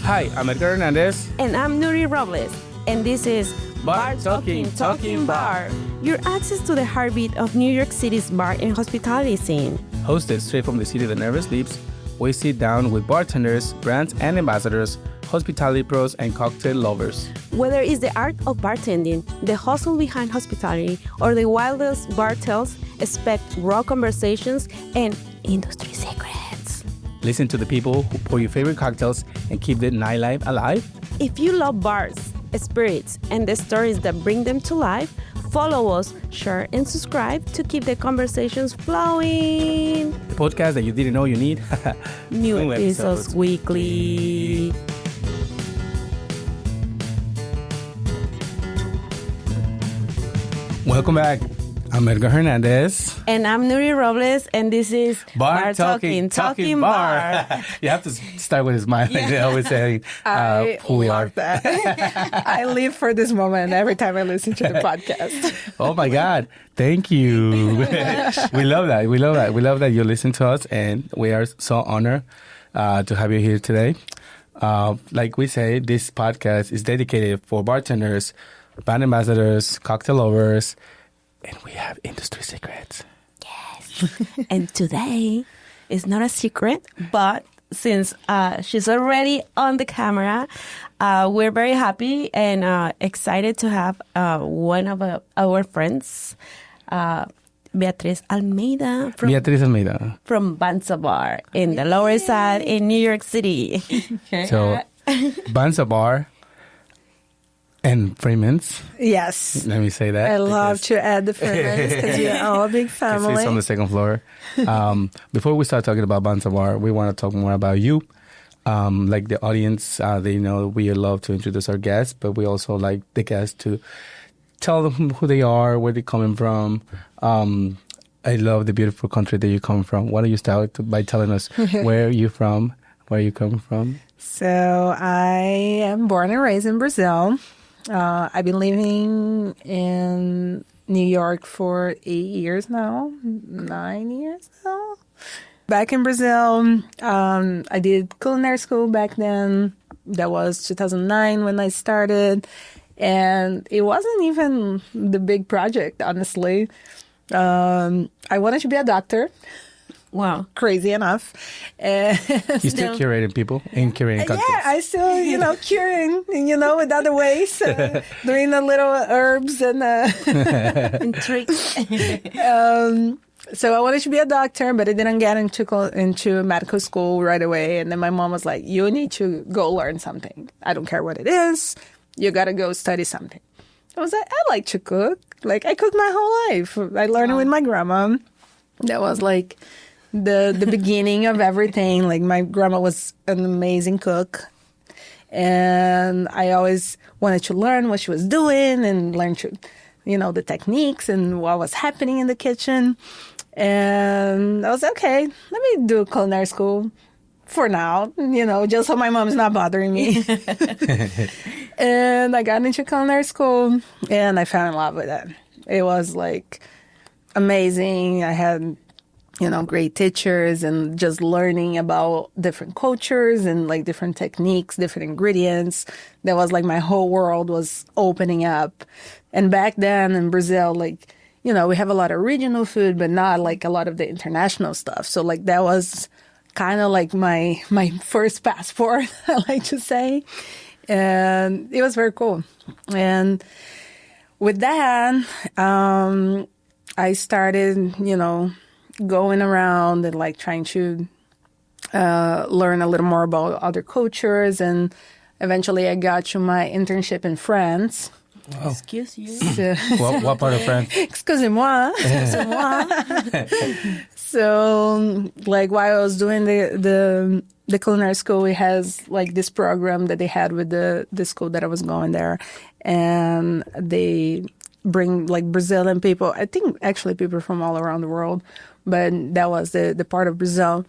Hi, I'm Edgar Hernandez. And I'm Nuri Robles. And this is Bar Talking Bar. Your access to the heartbeat of New York City's bar and hospitality scene. Hosted straight from the city that never sleeps, we sit down with bartenders, brands and ambassadors, hospitality pros, and cocktail lovers. Whether it's the art of bartending, the hustle behind hospitality, or the wildest bar tales, expect raw conversations and industry secrets. Listen to the people who pour your favorite cocktails and keep the nightlife alive. If you love bars, spirits, and the stories that bring them to life, follow us, share, and subscribe to keep the conversations flowing. The podcast that you didn't know you need. New episodes weekly. Welcome back. I'm Edgar Hernandez. And I'm Nuri Robles, and this is Bar Talking Bar. You have to start with a smile, like they always say who we are. That. I live for this moment every time I listen to the podcast. Oh my God. Thank you. We love that. We love that you listen to us, and we are so honored to have you here today. Like we say, this podcast is dedicated for bartenders, brand ambassadors, cocktail lovers, and we have industry secrets. Yes. And today is not a secret, but since she's already on the camera, we're very happy and excited to have one of our friends, Beatriz Almeida. From Banzarbar in the Lower East Side in New York City. Okay. So, Banzarbar and Freemans. Yes. Let me say that. I love to add the Freemans because we are all a big family. It's on the second floor. Before we start talking about Banzarbar, we want to talk more about you. Like the audience, they know we love to introduce our guests, but we also like the guests to tell them who they are, where they're coming from. I love the beautiful country that you come from. Why don't you start by telling us where you're from, where you come from? So I am born and raised in Brazil. I've been living in New York for 8 years now, 9 years now. Back in Brazil, I did culinary school back then. That was 2009 when I started. And it wasn't even the big project, honestly. I wanted to be a doctor. Wow. Crazy enough. And you still curating people and curating cocktails? Yeah, I still, curing, with other ways. Doing the little herbs and tricks. So I wanted to be a doctor, but I didn't get into medical school right away. And then my mom was like, you need to go learn something. I don't care what it is. You got to go study something. I was like, I like to cook. Like, I cooked my whole life. I learned it with my grandma. That was like the beginning of everything. Like, my grandma was an amazing cook. And I always wanted to learn what she was doing and learn to, the techniques and what was happening in the kitchen. And I was like, okay, let me do culinary school for now, just so my mom's not bothering me. And I got into culinary school and I fell in love with it. It was like amazing. I had, great teachers and just learning about different cultures and like different techniques, different ingredients. That was like my whole world was opening up. And back then in Brazil, like, we have a lot of regional food, but not like a lot of the international stuff. So like that was kind of like my first passport, I like to say. And it was very cool. And with that, I started, going around and like trying to learn a little more about other cultures. And eventually I got to my internship in France. Wow. Excuse you. So, What part of France? Excusez-moi. So, like, while I was doing the culinary school, it has, like, this program that they had with the school that I was going there. And they bring, like, Brazilian people. I think, actually, people from all around the world. But that was the part of Brazil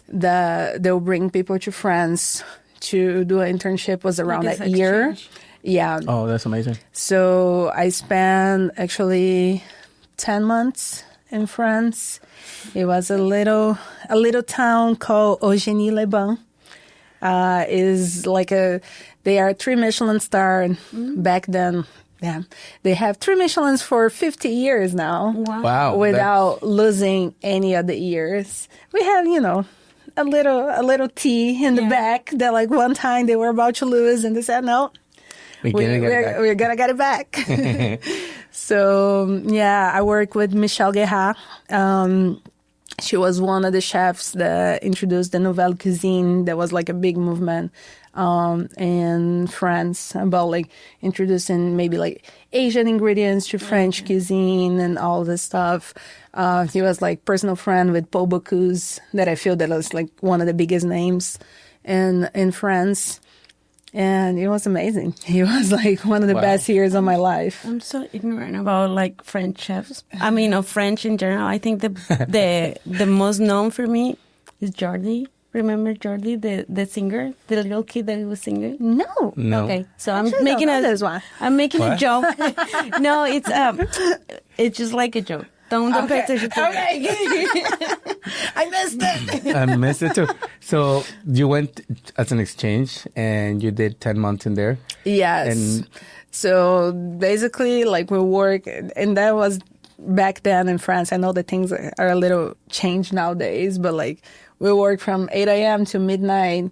that they'll bring people to France to do an internship. Was around that year. Yeah. Oh, that's amazing. So I spent actually 10 months in France. It was a little town called Augigny-les-Bains. is like they are 3 Michelin-Star back then. Yeah, they have 3 Michelins for 50 years now. Wow. Without losing any of the years. We have, a little tea in the back that like one time they were about to lose and they said, no, we're going to get it back. So, yeah, I work with Michelle Guerra. She was one of the chefs that introduced the Nouvelle Cuisine. That was like a big movement in France about like introducing maybe like Asian ingredients to French cuisine and all this stuff. He was like personal friend with Paul Bocuse, that I feel that was like one of the biggest names in France. And it was amazing. It was like one of the best years of my life. I'm so ignorant about like French chefs. I mean, of French in general. I think the most known for me is Jordi. Remember Jordi, the singer, the little kid that was singing? No. Okay, so I'm making a joke. No, it's just like a joke. Don't pay attention to it. I missed it. I missed it too. So you went as an exchange and you did 10 months in there? Yes. And so basically, like we work, and that was back then in France. I know that things are a little changed nowadays, but like we work from 8 a.m. to midnight,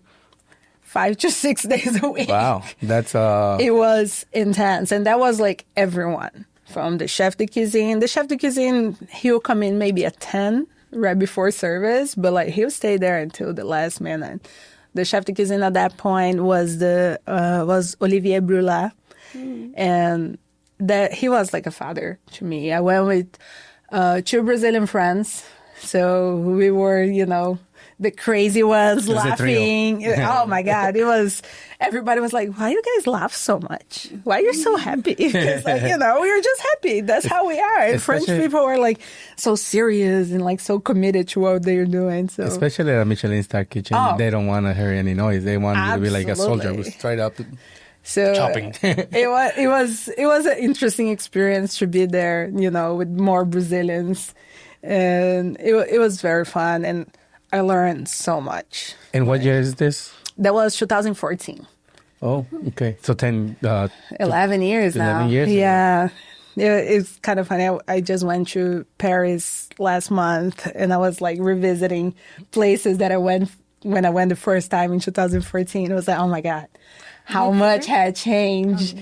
5 to 6 days a week. Wow. That's It was intense. And that was like everyone. From the chef de cuisine. The chef de cuisine, he'll come in maybe at 10 right before service, but like he'll stay there until the last minute. The chef de cuisine at that point was Olivier Brula, and that he was like a father to me. I went with 2 Brazilian friends, so we were, the crazy ones laughing. Oh my God. Everybody was like, why you guys laugh so much? Why you're so happy? Because like, we were just happy. That's how we are. And French people are like so serious and like so committed to what they're doing. So especially at a Michelin-Star kitchen, they don't want to hear any noise. They want you to be like a soldier who's straight up chopping. it was an interesting experience to be there, with more Brazilians. And it was very fun. And I learned so much. And what year is this? That was 2014. Oh, okay. So 11 years now. 11 years? Yeah. It's kind of funny. I just went to Paris last month, and I was like revisiting places that I went when I went the first time in 2014. It was like, oh my God, how much had changed.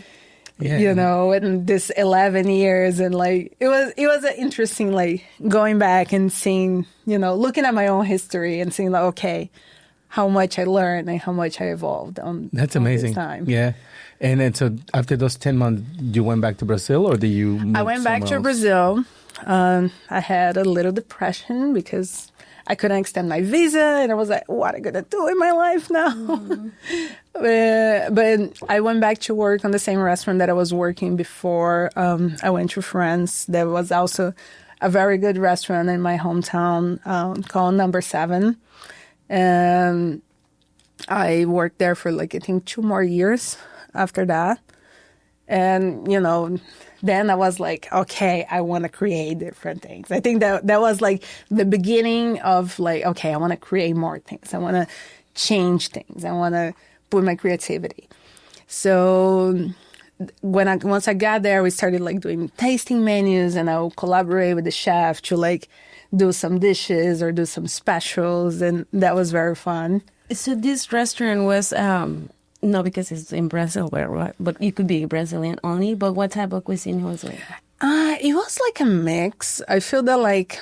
In this 11 years. And like, it was an interesting, like going back and seeing, looking at my own history and seeing like, okay, how much I learned and how much I evolved That's amazing. This time. Yeah. And then so after those 10 months, you went back to Brazil or did you move I went back to Brazil. I had a little depression because I couldn't extend my visa, and I was like, what am I going to do in my life now? But I went back to work on the same restaurant that I was working before. I went to France. There was also a very good restaurant in my hometown called Number 7. And I worked there for like, I think 2 more years after that. And, then I was like, okay, I want to create different things. I think that was like the beginning of like, okay, I want to create more things. I want to change things. I want to put my creativity. So once I got there, we started like doing tasting menus, and I would collaborate with the chef to like do some dishes or do some specials. And that was very fun. So this restaurant was, no, because it's in Brazil, but it could be Brazilian only. But what type of cuisine was it? It was like a mix. I feel that like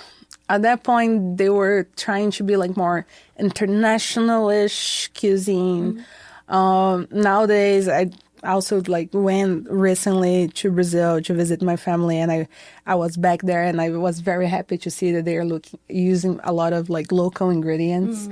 at that point they were trying to be like more international-ish cuisine. Nowadays, I also like went recently to Brazil to visit my family, and I was back there, and I was very happy to see that they are using a lot of like local ingredients.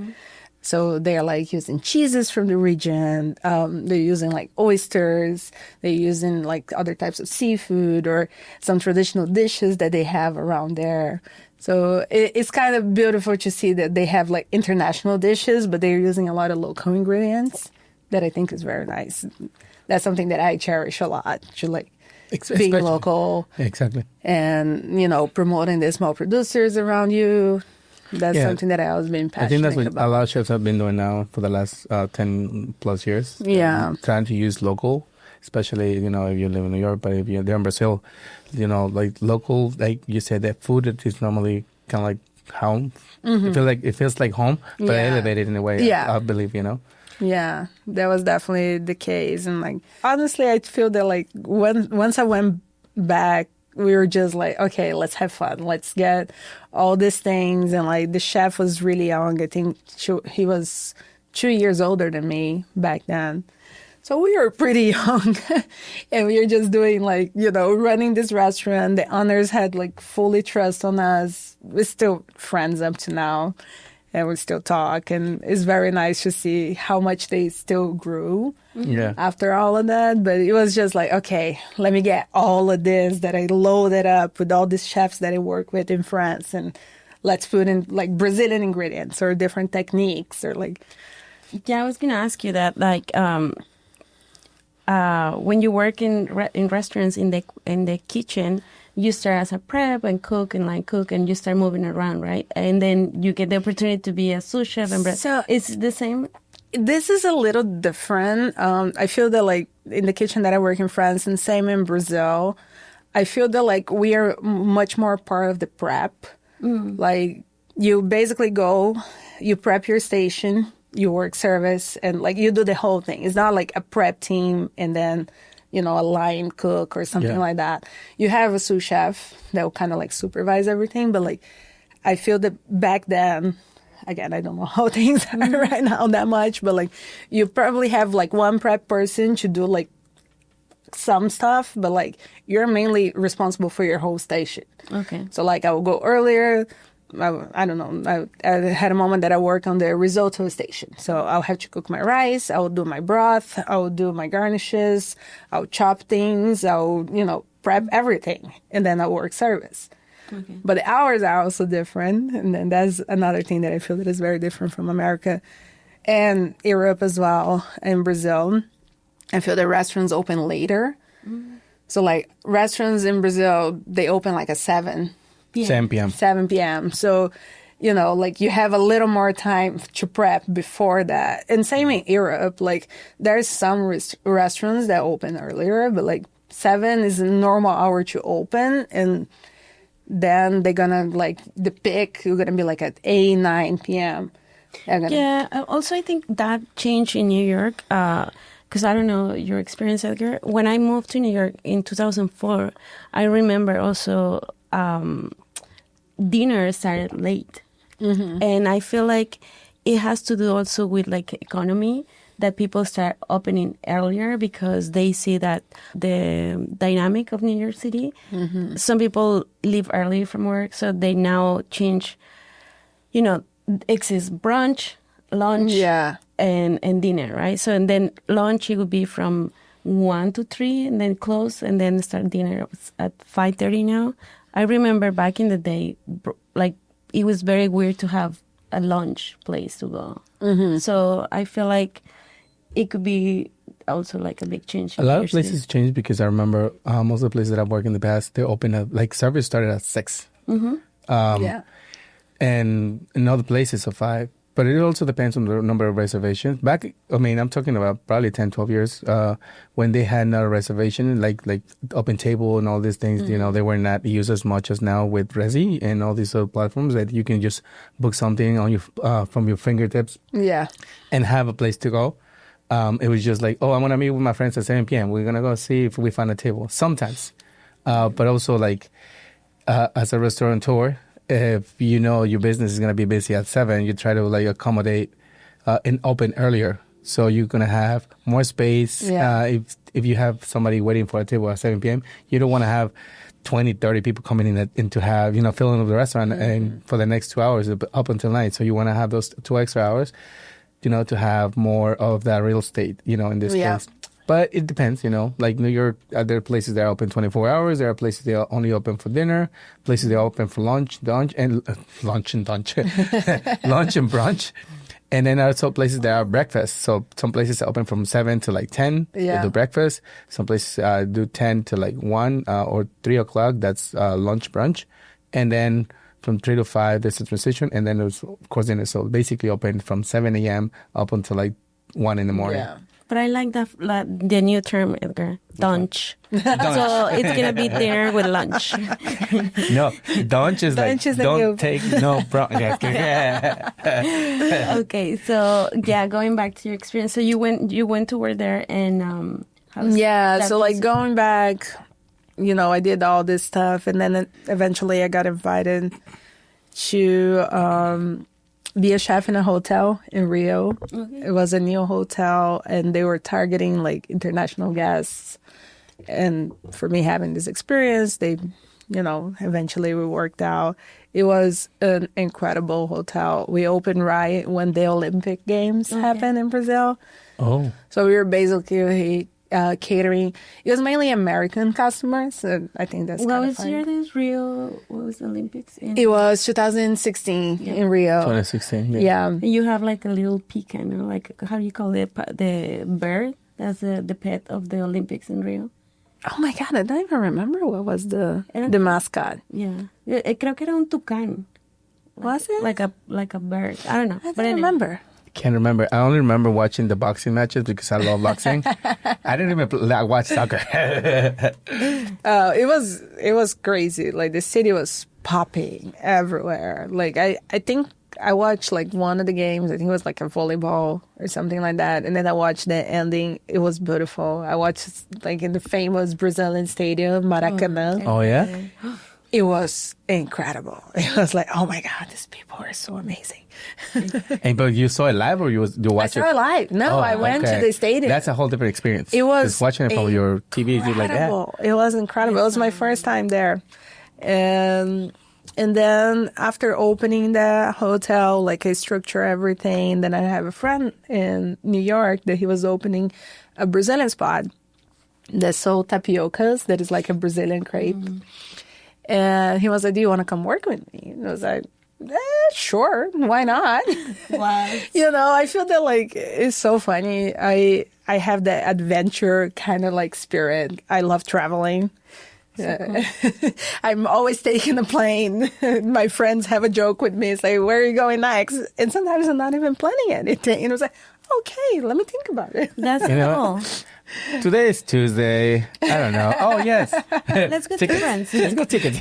So they're like using cheeses from the region. They're using like oysters. They're using like other types of seafood or some traditional dishes that they have around there. So it's kind of beautiful to see that they have like international dishes, but they're using a lot of local ingredients that I think is very nice. That's something that I cherish a lot, to like being local. Exactly. And, promoting the small producers around you. That's something that I always been passionate I think that's what about. a lot of chefs have been doing now for the last 10 plus years. Yeah. Trying to use local, especially, if you live in New York, but if you're there in Brazil, like local, like you said, that food that is normally kind of like home. It feels like home, but elevated in a way, I believe, Yeah, that was definitely the case. And like, honestly, I feel that like once I went back, we were just like, okay, let's have fun. Let's get all these things. And like the chef was really young. I think he was 2 years older than me back then. So we were pretty young and we were just doing like, running this restaurant. The owners had like fully trust on us. We're still friends up to now. And we still talk, and it's very nice to see how much they still grew after all of that. But it was just like, okay, let me get all of this that I loaded up with all these chefs that I work with in France, and let's put in like Brazilian ingredients or different techniques or like. Yeah, I was gonna ask you that, like, when you work in restaurants in the kitchen. You start as a prep and cook and you start moving around, right? And then you get the opportunity to be a sous chef. So it's the same? This is a little different. I feel that like in the kitchen that I work in France and same in Brazil, I feel that like we are much more part of the prep. Like you basically go, you prep your station, you work service, and like you do the whole thing. It's not like a prep team and then a line cook or something like that. You have a sous chef that will kind of like supervise everything. But like, I feel that back then, again, I don't know how things are right now that much, but like you probably have like one prep person to do like some stuff, but like you're mainly responsible for your whole station. Okay. So like I will go earlier. I don't know. I had a moment that I work on the risotto station. So I'll have to cook my rice. I will do my broth. I will do my garnishes. I'll chop things. I'll, prep everything. And then I'll work service. Okay. But the hours are also different. And then that's another thing that I feel that is very different from America and Europe as well, and Brazil. I feel the restaurants open later. So like restaurants in Brazil, they open like at 7 p.m. 7 p.m. So, like you have a little more time to prep before that. And same in Europe, like there's some restaurants that open earlier, but like 7 is a normal hour to open. And then they're going to like the peak, you're going to be like at 8, 9 p.m. Yeah. Also, I think that changed in New York, because I don't know your experience, Edgar. When I moved to New York in 2004, I remember also dinner started late. And I feel like it has to do also with like economy, that people start opening earlier because they see that the dynamic of New York City. Some people leave early from work, so they now change, exists brunch, lunch, and dinner, right? So, and then lunch, it would be from 1 to 3 and then close, and then start dinner at 5:30 now. I remember back in the day, like, it was very weird to have a lunch place to go. So I feel like it could be also like a big change. A lot of places changed because I remember most of the places that I've worked in the past, they open up, like service started at 6. And in other places at 5. But it also depends on the number of reservations. I'm talking about probably 10, 12 years when they had not a reservation, like Open Table and all these things, they were not used as much as now with Resi and all these other platforms that you can just book something on your from your fingertips and have a place to go. It was just like, I want to meet with my friends at 7 p.m. We're going to go see if we find a table. Sometimes. But also like as a restaurateur, if your business is going to be busy at 7, you try to like accommodate and open earlier. So you're going to have more space. If you have somebody waiting for a table at 7 p.m., you don't want to have 20, 30 people coming in to have, filling up the restaurant and for the next 2 hours up until night. So you want to have those 2 extra hours, to have more of that real estate, in this case. But it depends, like New York, there are places that are open 24 hours. There are places that are only open for dinner, places that are open for lunch and brunch. And then also places that are breakfast. So some places are open from 7 to like 10. They do breakfast. Some places do 10 to like 1 or 3 o'clock. That's lunch, brunch. And then from 3 to 5, there's a transition, and then there's, of course, dinner. So basically open from 7 a.m. up until like 1 in the morning. Yeah. But I like the new term, Edgar, dunch. So it's going to be dinner with lunch. No, dunch is Dunch is don't take no Okay, so yeah, going back to your experience. So you went to work there, and so like going back, I did all this stuff, and then eventually I got invited to be a chef in a hotel in Rio. Okay. It was a new hotel, and they were targeting like international guests. And for me having this experience, they, eventually we worked out. It was an incredible hotel. We opened right when the Olympic Games happened in Brazil. Oh. So we were basically catering. It was mainly American customers. So I think that's what was year this Rio? What was the Olympics in? It was 2016 in Rio. 2016. Yeah. You have like a little pecan, like how do you call it? The bird. That's the pet of the Olympics in Rio. Oh my God, I don't even remember what was the mascot. Yeah, creo que era un tucán. Was it? Like a bird. I don't know. I don't remember. Can't remember. I only remember watching the boxing matches because I love boxing. I didn't even watch soccer. It was crazy. Like the city was popping everywhere. Like I think I watched like one of the games. I think it was like a volleyball or something like that. And then I watched the ending. It was beautiful. I watched like in the famous Brazilian stadium, Maracanã. Oh yeah. It was incredible. It was like, oh my God, these people are so amazing. But you saw it live, or you watched it? I saw it live. No, I went to the stadium. That's a whole different experience. It was just watching it from your TV. You're like, yeah. It was incredible. It was my first time there, and then after opening the hotel, like I structure everything. Then I have a friend in New York that he was opening a Brazilian spot that sold tapiocas. That is like a Brazilian crepe. And he was like, do you want to come work with me? And I was like, sure, why not? Wow. I feel that like it's so funny. I have that adventure kind of like spirit. I love traveling. So cool. I'm always taking a plane. My friends have a joke with me. It's like, where are you going next? And sometimes I'm not even planning anything. And I was like, okay, let me think about it. That's cool. Today is Tuesday. I don't know. Oh, yes. Let's go tickets. Let's go tickets.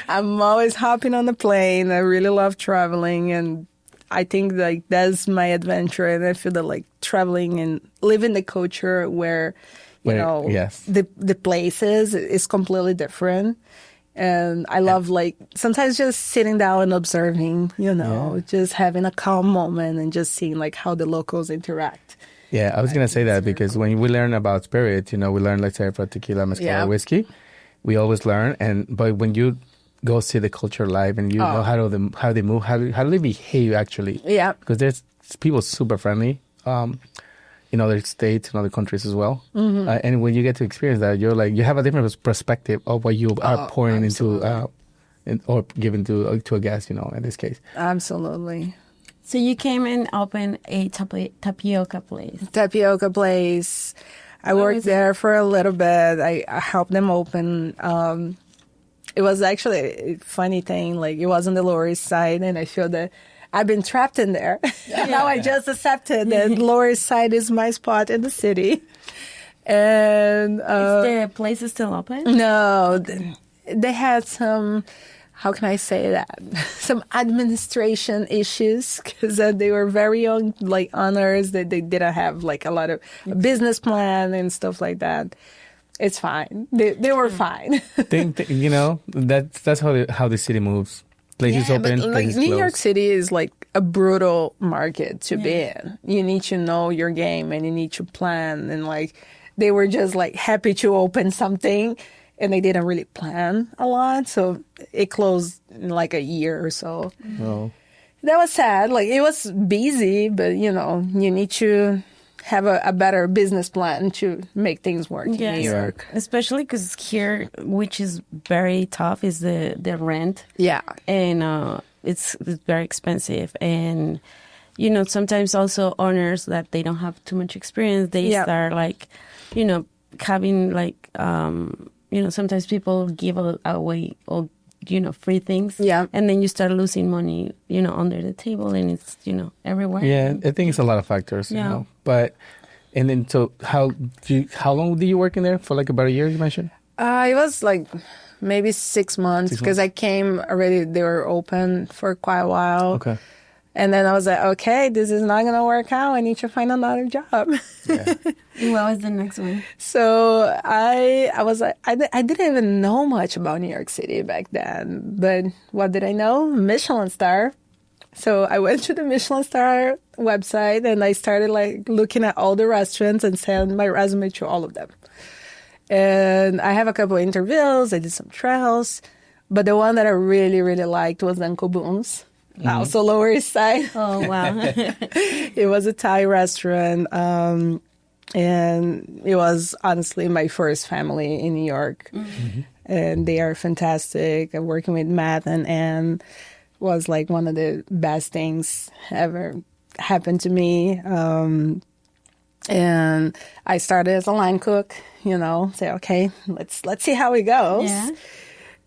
I'm always hopping on the plane. I really love traveling. And I think like that's my adventure. And I feel that like traveling and living the culture where, yes. the places is completely different. And I love like sometimes just sitting down and observing, just having a calm moment and just seeing like how the locals interact. Yeah, I was going to say that because when we learn about spirit, we learn, let's say, for tequila, mezcal, or whiskey, we always learn. But when you go see the culture live and you know how they move, how do they behave actually? Yeah. Because there's people super friendly in other states and other countries as well. Mm-hmm. And when you get to experience that, you're like, you have a different perspective of what you are pouring into or giving to a guest, in this case. Absolutely. So you came and opened a tapioca place. Tapioca place. I worked there for a little bit. I helped them open. It was actually a funny thing. Like it was on the Lower East Side, and I feel that I've been trapped in there. Now I just accepted that Lower East Side is my spot in the city. And is the place still open? No, they had some. How can I say that? Some administration issues because they were very young, like owners that they didn't have like a lot of business plan and stuff like that. It's fine. They were fine. That's how the city moves. Places open, but, places New close. York City is like a brutal market to be in. You need to know your game and you need to plan. And like they were just like happy to open something. And they didn't really plan a lot, so it closed in like a year or so. Oh. That was sad. Like it was busy, but you need to have a better business plan to make things work in New York. Especially because here, which is very tough, is the rent. Yeah, and it's very expensive. And sometimes also owners that they don't have too much experience, they start like, having like. Sometimes people give away or free things. Yeah. And then you start losing money, under the table, and it's, everywhere. Yeah, I think it's a lot of factors, But, and then, so how long did you work in there? For like about a year, you mentioned? It was like maybe 6 months because I came already, they were open for quite a while. Okay. And then I was like, okay, this is not going to work out. I need to find another job. Yeah. What was the next one? So I was like, I didn't even know much about New York City back then. But what did I know? Michelin-Star. So I went to the Michelin-Star website and I started like looking at all the restaurants and sent my resume to all of them. And I have a couple of interviews. I did some trials. But the one that I really, really liked was Uncle Boone's. Also Lower East Side. Oh, wow. It was a Thai restaurant. And it was honestly my first family in New York. Mm-hmm. And they are fantastic. Working with Matt and Anne was like one of the best things ever happened to me. And I started as a line cook, say, okay, let's see how it goes. Yeah.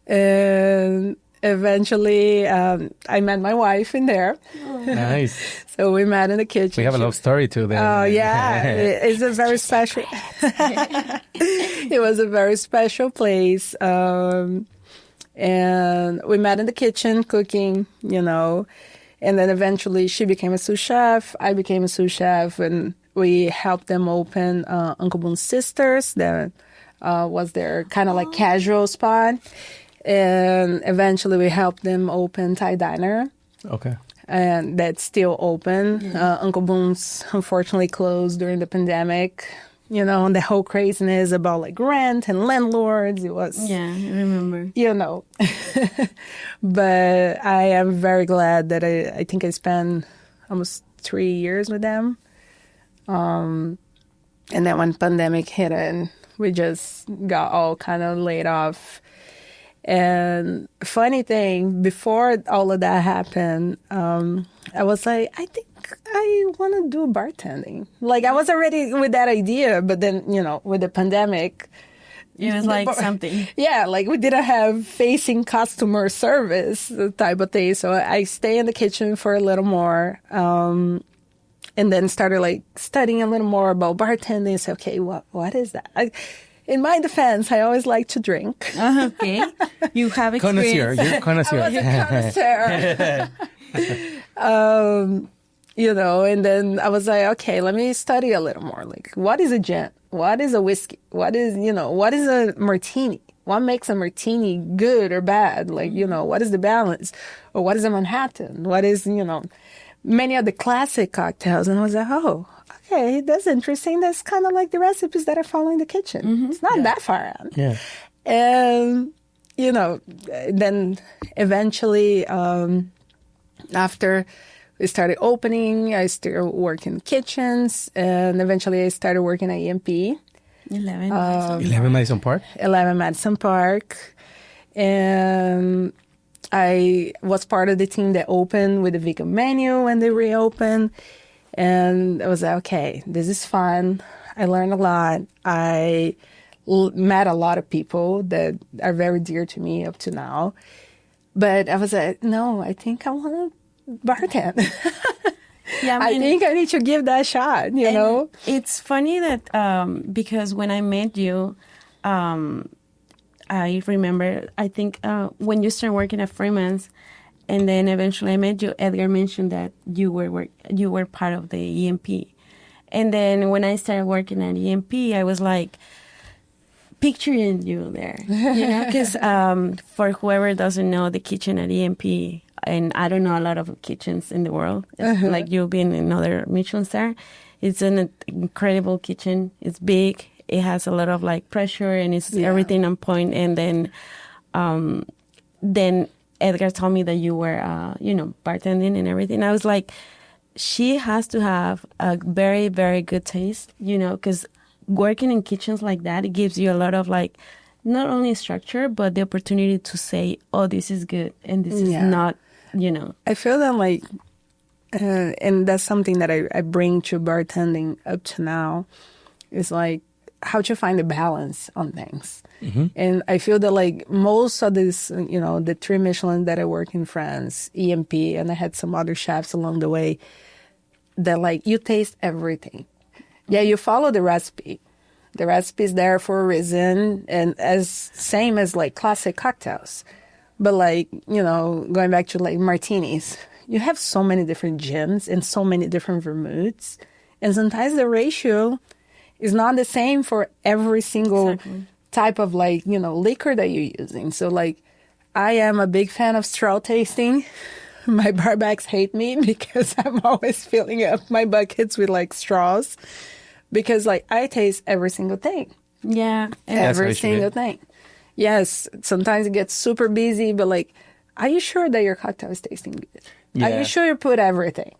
And eventually, I met my wife in there. Nice. So we met in the kitchen. We have a love story too then. Oh, yeah. It's a very special... It was a very special place. And we met in the kitchen cooking, And then eventually she became a sous chef. I became a sous chef. And we helped them open Uncle Boone's Sisters. That was their kind of like casual spot. And eventually we helped them open Thai Diner. Okay. And that's still open. Uncle Boone's unfortunately closed during the pandemic. And the whole craziness about like rent and landlords. It was... Yeah, I remember. But I am very glad that I think I spent almost 3 years with them. And then when pandemic hit and we just got all kind of laid off. And funny thing, before all of that happened, I was like, I think I want to do bartending. Like I was already with that idea, but then, with the pandemic. It was like something. Yeah, like we didn't have facing customer service type of thing. So I stayed in the kitchen for a little more. And then started like studying a little more about bartending. So, okay, what is that? In my defense, I always like to drink. Okay. You have experience. Connoisseur. You're a connoisseur. I was a connoisseur. And then I was like, okay, let me study a little more. Like, what is a gin? What is a whiskey? What is a martini? What makes a martini good or bad? Like, what is the balance? Or what is a Manhattan? What is, many of the classic cocktails? And I was like, oh, okay, that's interesting. That's kind of like the recipes that I follow in the kitchen. Mm-hmm. It's not that far out. Yeah. And, then eventually, after we started opening, I started working in kitchens, and eventually I started working at EMP. 11 Madison Park? 11 Madison Park. And I was part of the team that opened with the vegan menu when they reopened. And I was like, okay, this is fun. I learned a lot. I met a lot of people that are very dear to me up to now. But I was like, no, I think I want to bartend. Yeah, I think I need to give that a shot, know? It's funny that because when I met you, I remember, I think when you started working at Freemans, and then eventually I met you, Edgar mentioned that you were part of the EMP. And then when I started working at EMP, I was like picturing you there, because for whoever doesn't know the kitchen at EMP, and I don't know a lot of kitchens in the world, like you've been in other Michelin-Star, it's an incredible kitchen. It's big. It has a lot of like pressure and it's everything on point. And then Edgar told me that you were, bartending and everything. I was like, she has to have a very, very good taste, because working in kitchens like that, it gives you a lot of like, not only structure, but the opportunity to say, oh, this is good and this is not, I feel that like, and that's something that I bring to bartending up to now, is like, how to find a balance on things. And I feel that like most of this, the 3 Michelin that I work in France, EMP, and I had some other chefs along the way, that like you taste everything. Yeah, you follow the recipe. The recipe is there for a reason, and same as like classic cocktails. But like, going back to like martinis, you have so many different gins and so many different vermouths. And sometimes the ratio is not the same for every single type of like, liquor that you're using. So like, I am a big fan of straw tasting. My barbacks hate me because I'm always filling up my buckets with like straws because like I taste every single thing. Yeah. Every single thing. Yes. Sometimes it gets super busy, but like, are you sure that your cocktail is tasting good? Yeah. Are you sure you put everything?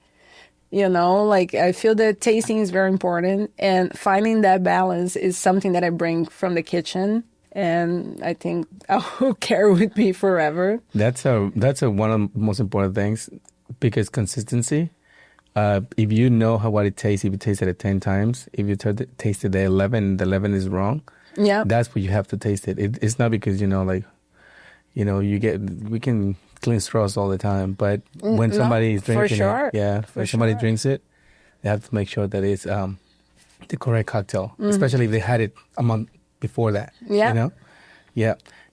Like I feel that tasting is very important, and finding that balance is something that I bring from the kitchen, and I think I will carry with me forever. That's one of the most important things, because consistency. If you know what it tastes, if you taste it 10 times, if you taste it at 11, the 11 is wrong. Yeah, that's what you have to taste it. It's not because we can clean straws all the time, but when somebody is drinking somebody drinks it, they have to make sure that it's the correct cocktail, especially if they had it a month before that. Yeah.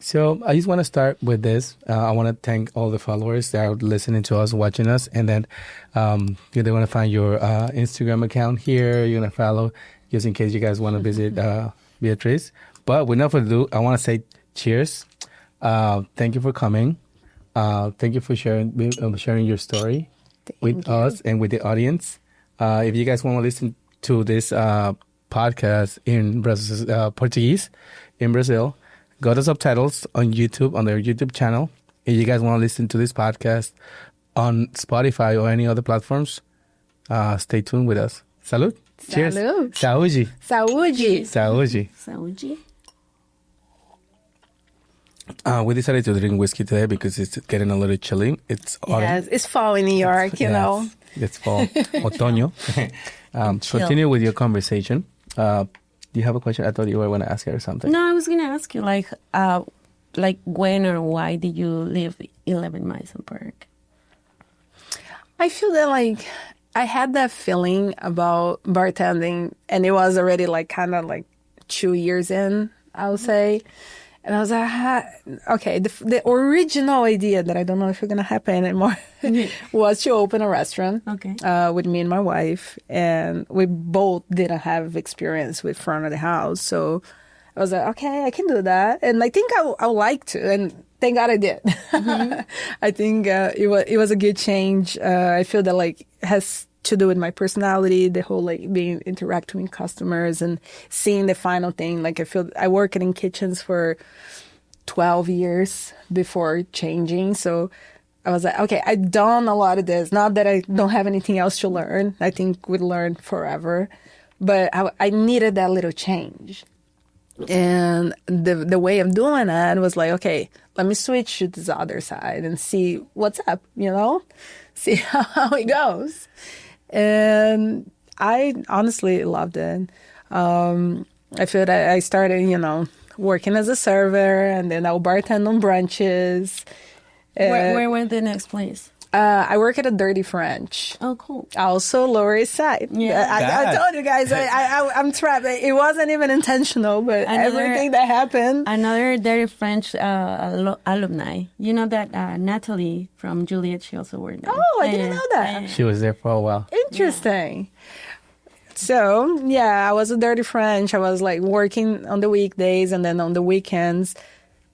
So I just want to start with this. I want to thank all the followers that are listening to us, watching us, and then they want to find your Instagram account here. You're gonna follow just in case you guys want to visit Beatriz. But without further ado, I want to say cheers. Thank you for coming. Thank you for sharing your story with us and with the audience. If you guys want to listen to this podcast in Portuguese in Brazil, go to subtitles on YouTube, on their YouTube channel. If you guys want to listen to this podcast on Spotify or any other platforms, stay tuned with us. Salud. Cheers. Saúde. Saúde. Saúde. Saúde. We decided to drink whiskey today because it's getting a little chilly. It's autumn. Yes, it's fall in New York, you know. It's fall. Otoño. Continue with your conversation. Do you have a question? I thought you were going to ask her something. No, I was going to ask you, like when or why did you live 11 miles apart? I feel that, like, I had that feeling about bartending, and it was already, like, kind of, like, 2 years in, I would say. And I was like, okay, the original idea that I don't know if it's going to happen anymore was to open a restaurant with me and my wife. And we both didn't have experience with front of the house. So I was like, okay, I can do that. And I think I would like to. And thank God I did. Mm-hmm. I think it was a good change. I feel that, like, it has to do with my personality, the whole, like, being interacting with customers and seeing the final thing. Like, I feel I worked in kitchens for 12 years before changing. So I was like, okay, I've done a lot of this. Not that I don't have anything else to learn. I think we'd learn forever. But I needed that little change. And the way of doing that was like, okay, let me switch to this other side and see what's up, see how it goes. And I honestly loved it. I feel that I started, working as a server, and then I'll bartend on brunches. Where went the next place? I work at a Dirty French. Oh, cool. Also Lower East Side. Yeah. I told you guys, I'm trapped. It wasn't even intentional, but everything that happened. Another Dirty French alumni. You know that Natalie from Juliet, she also worked there. Oh, I didn't know that. She was there for a while. Interesting. Yeah. So, yeah, I was a Dirty French. I was, like, working on the weekdays and then on the weekends.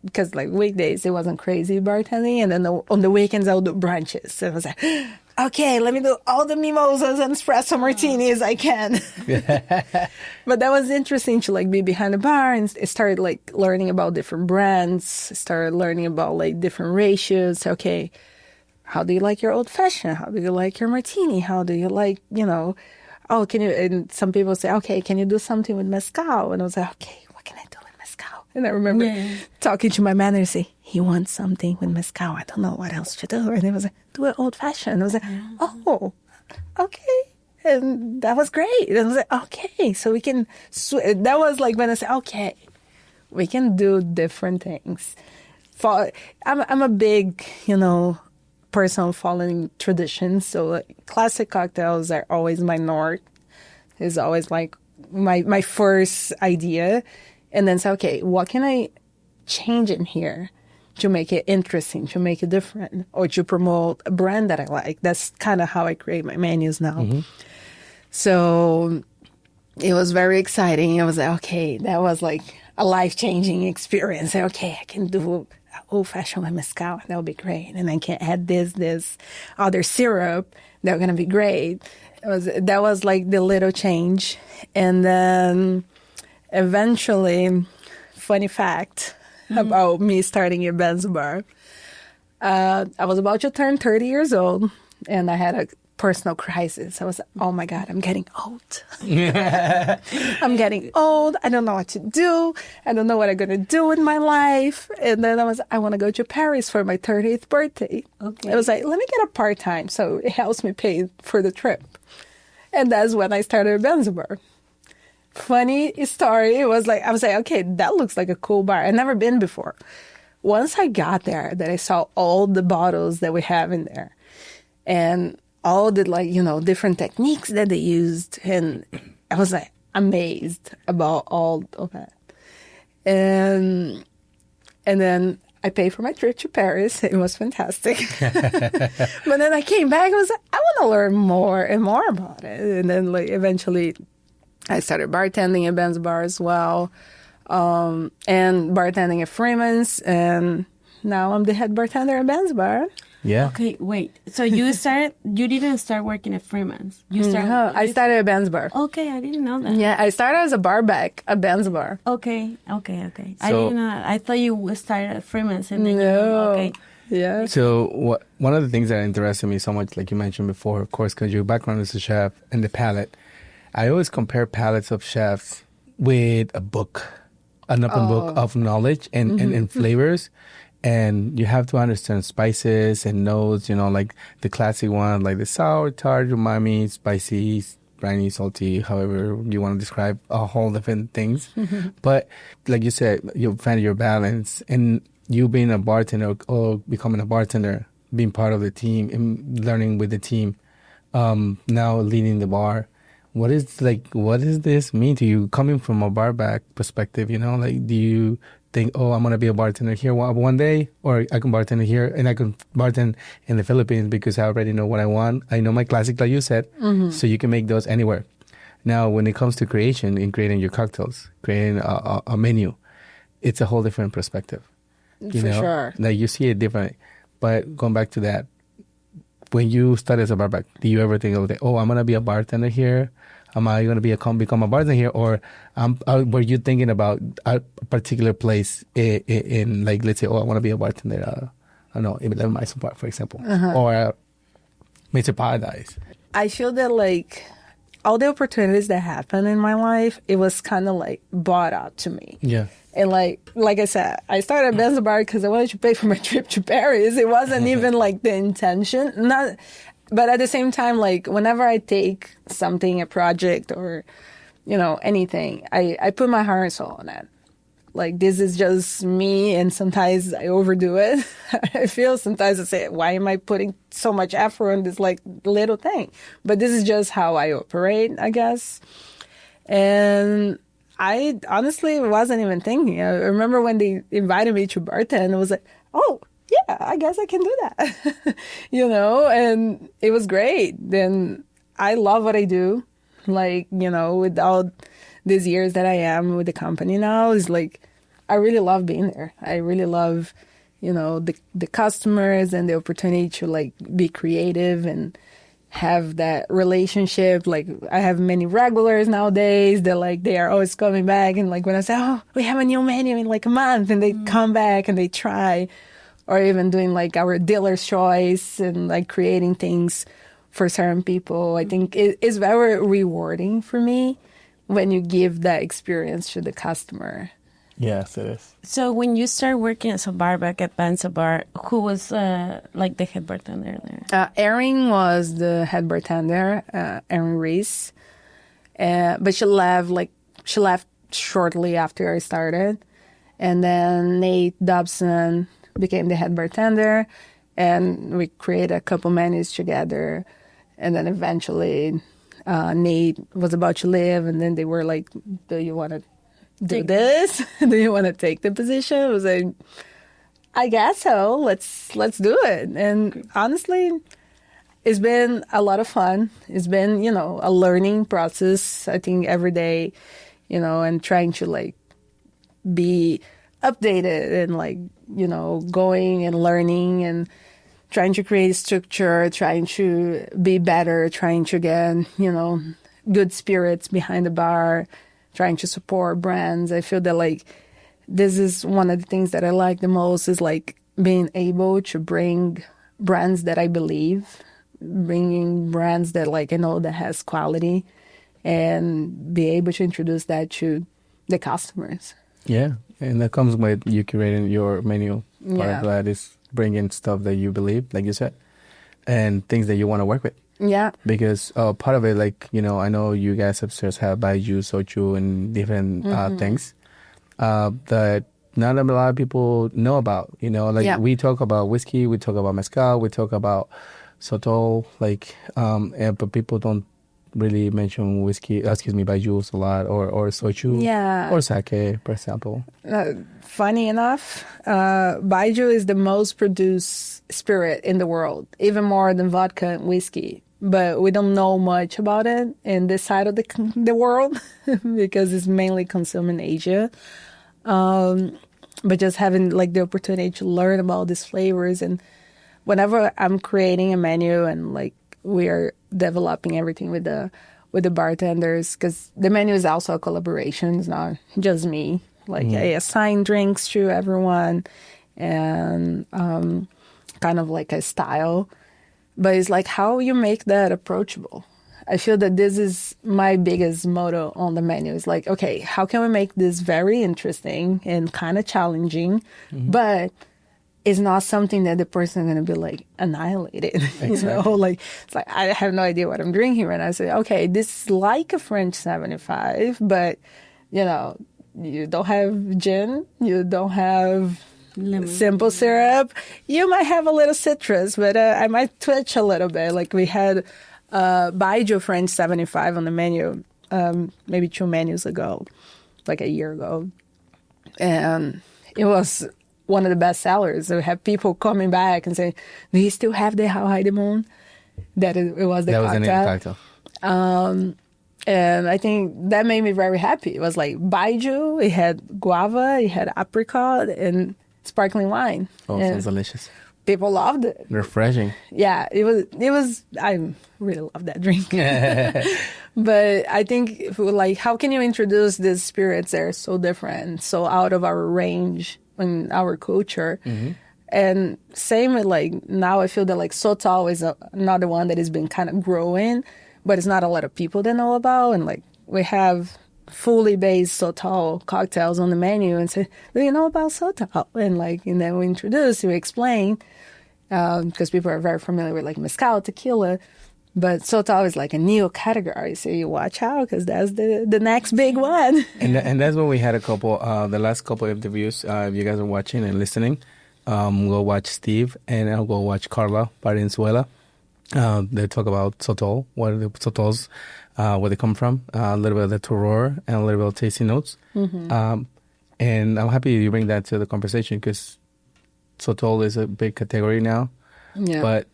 Because, like, weekdays, it wasn't crazy bartending. And then on the weekends, I would do brunches. So I was like, okay, let me do all the mimosas and espresso martinis I can. But that was interesting to, like, be behind the bar and started, like, learning about different brands. Started learning about, like, different ratios. Okay, how do you like your old-fashioned? How do you like your martini? How do you like, oh, can you, and some people say, okay, can you do something with mezcal? And I was like, okay, what can I do with mezcal? And I remember talking to my manager, say, he wants something with mezcal. I don't know what else to do. And he was like, do it old fashioned. I was like, oh, okay. And that was great. And I was like, okay, so we can, that was like when I said, okay, we can do different things. I'm a big, person following traditions. So classic cocktails are always my north. It's always like my first idea. And then say, okay, what can I change in here to make it interesting, to make it different, or to promote a brand that I like? That's kind of how I create my menus now. Mm-hmm. So it was very exciting. I was like, okay, that was like a life-changing experience. Okay, I can do old-fashioned with mezcal. That would be great. And I can add this other syrup. They're going to be great. That was like the little change. And then eventually, funny fact about me starting at Banzarbar. I was about to turn 30 years old, and I had a personal crisis. I was like, oh my God, I'm getting old. I'm getting old. I don't know what to do. I don't know what I'm going to do with my life. And then I want to go to Paris for my 30th birthday. Okay. I was like, let me get a part-time so it helps me pay for the trip. And that's when I started Banzarbar. Funny story. I was like, okay, that looks like a cool bar. I've never been before. Once I got there, that I saw all the bottles that we have in there. And all the different techniques that they used. And I was like amazed about all of that. And then I paid for my trip to Paris. It was fantastic. But then I came back and was like, I want to learn more and more about it. And then eventually I started bartending at Banzarbar as well. And bartending at Freemans. And now I'm the head bartender at Banzarbar. Yeah. Okay, wait. So you didn't start working at Freeman's. I started at Banzarbar. Okay, I didn't know that. Yeah, I started as a barback at Banzarbar. Okay. I didn't know that. I thought you started at Freeman's and then okay. Yeah. So one of the things that interested me so much, like you mentioned before, of course, because your background as a chef and the palate, I always compare palates of chefs with a book, an open book of knowledge and flavors. And you have to understand spices and notes, like the classic one, like the sour, tart, umami, spicy, briny, salty, however you want to describe a whole different things. Mm-hmm. But like you said, you find your balance. And you being a bartender or becoming a bartender, being part of the team and learning with the team, now leading the bar. What does this mean to you coming from a barback perspective? Do you think, oh, I'm going to be a bartender here one day, or I can bartend here and I can bartend in the Philippines because I already know what I want. I know my classic, like you said, so you can make those anywhere. Now, when it comes to creating your cocktails, creating a menu, it's a whole different perspective. For sure. Like you see it differently. But going back to that, when you started as a barback, do you ever think of I'm going to be a bartender here? Am I going to become a bartender here? Or were you thinking about a particular place in like, let's say, I want to be a bartender, I don't know, 11 Michelin Park, for example, or Mr. Paradise? I feel that like all the opportunities that happened in my life, it was kind of like brought out to me. Yeah. And like I said, I started at Banzarbar because I wanted to pay for my trip to Paris. It wasn't even like the intention. But at the same time, like whenever I take something, a project or, anything, I put my heart and soul on it. Like this is just me, and sometimes I overdo it. I feel sometimes I say, why am I putting so much effort on this like little thing? But this is just how I operate, I guess. And I honestly wasn't even thinking. I remember when they invited me to bartend, I was like, oh, yeah, I guess I can do that, and it was great. Then I love what I do. Like, with all these years that I am with the company now, is like, I really love being there. I really love, the customers and the opportunity to like be creative and have that relationship. Like I have many regulars nowadays that like, they are always coming back. And like when I say, oh, we have a new menu in like a month, and they come back and they try. Or even doing like our dealer's choice and like creating things for certain people. I think it is very rewarding for me when you give that experience to the customer. Yes, it is. So when you start working as a barback at Banzarbar, who was like the head bartender there? Erin was the head bartender, Erin Reese. But she left shortly after I started. And then Nate Dobson became the head bartender, and we created a couple menus together. And then eventually Nate was about to leave, and then they were like, do you want to do this? Do you want to take the position? I was like, I guess so. Let's do it. And honestly, it's been a lot of fun. It's been, a learning process, I think, every day, and trying to like be updated and going and learning and trying to create structure, trying to be better, trying to get, good spirits behind the bar, trying to support brands. I feel that like this is one of the things that I like the most is like being able to bring brands that I believe, bringing brands that like I know that has quality, and be able to introduce that to the customers. Yeah, and that comes with you curating your menu. Part of that is bringing stuff that you believe, like you said, and things that you want to work with. Yeah. Because part of it, like, I know you guys upstairs have baijiu, soju, and different things that not a lot of people know about. We talk about whiskey, we talk about mezcal, we talk about sotol, but people don't really mention baijius a lot, or soju, or sake, for example. Funny enough, baijiu is the most produced spirit in the world, even more than vodka and whiskey. But we don't know much about it in this side of the world because it's mainly consumed in Asia. But just having like the opportunity to learn about these flavors, and whenever I'm creating a menu and like we are developing everything with the bartenders, because the menu is also a collaboration. It's not just me. Like I assign drinks to everyone and kind of like a style. But it's like how you make that approachable. I feel that this is my biggest motto on the menu. It's like, okay, how can we make this very interesting and kind of challenging, but it's not something that the person is going to be like annihilated. Exactly. Like it's like I have no idea what I'm drinking right now. I say, okay, this is like a French 75, but you don't have gin, you don't have simple syrup. You might have a little citrus, but I might twitch a little bit. Like we had baijiu French 75 on the menu, maybe 2 menus ago, like a year ago, and it was one of the best sellers. So we have people coming back and saying, "Do you still have the How High the Moon?" It was the cocktail. And I think that made me very happy. It was like baijiu, it had guava, it had apricot, and sparkling wine. Oh, and sounds delicious. People loved it. Refreshing. Yeah, it was. I really love that drink. But I think, how can you introduce these spirits that are so different, so out of our range in our culture? And same with now I feel that Sotol is another one that has been kind of growing, but it's not a lot of people that know about. And we have fully based Sotol cocktails on the menu and say, do you know about Sotol? And then we introduce, we explain, because people are very familiar with mezcal, tequila, but Sotol is a new category. So you watch out because that's the next big one. And that's when we had the last couple of interviews. If you guys are watching and listening, go watch Steve and I'll go watch Carla Valenzuela. They talk about Sotol, what are the Sotols, where they come from, a little bit of the terroir and a little bit of tasting notes. And I'm happy you bring that to the conversation because Sotol is a big category now. Yeah. But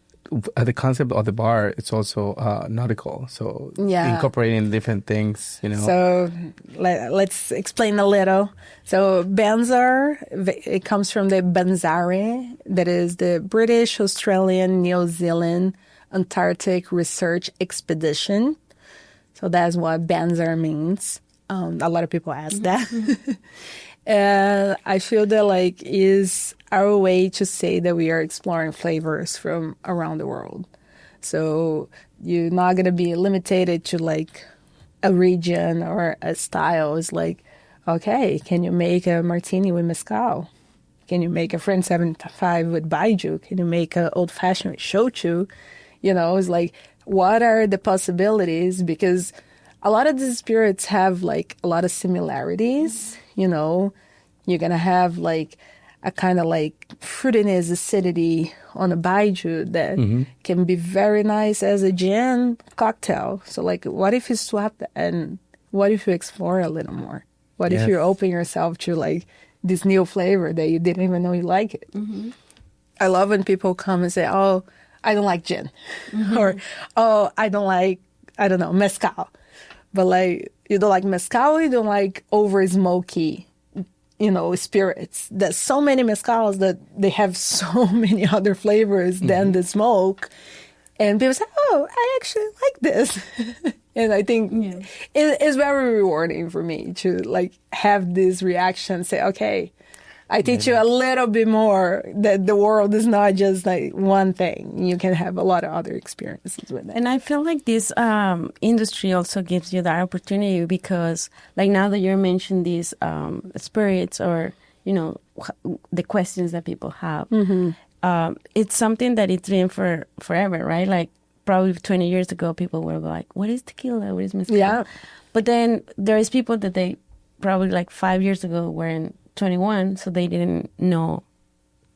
the concept of the bar, it's also nautical. So incorporating different things, So let's explain a little. So Banzar, it comes from the Banzare, that is the British, Australian, New Zealand Antarctic Research Expedition. So that's what Banzar means. A lot of people ask that. And I feel that is our way to say that we are exploring flavors from around the world. So you're not going to be limited to a region or a style. It's Okay, can you make a martini with mezcal? Can you make a French 75 with baijiu? Can you make an old-fashioned with shochu? You know, it's like, what are the possibilities? Because a lot of these spirits have, like, a lot of similarities, you know. You're going to have, like, a kind of, like, fruitiness, acidity on a baijiu that can be very nice as a gin cocktail. So, like, what if you swap that? And what if you explore a little more? What if you open yourself to, like, this new flavor that you didn't even know you like it? I love when people come and say, oh, I don't like gin. Or, oh, I don't like, I don't know, mezcal. But, like, you don't like mezcal, you don't like over smoky, you know, spirits. There's so many mezcals that they have so many other flavors than the smoke. And people say, oh, I actually like this. And I think it's very rewarding for me to, like, have this reaction, say, okay, I teach you a little bit more that the world is not just like one thing. You can have a lot of other experiences with it. And I feel like this industry also gives you that opportunity because, like, now that you're mentioning these spirits or, you know, the questions that people have, it's something that it's been for forever, right? Like, probably 20 years ago, people were like, what is tequila? What is mezcal? Yeah. But then there is people that they probably like 5 years ago were in 21, so they didn't know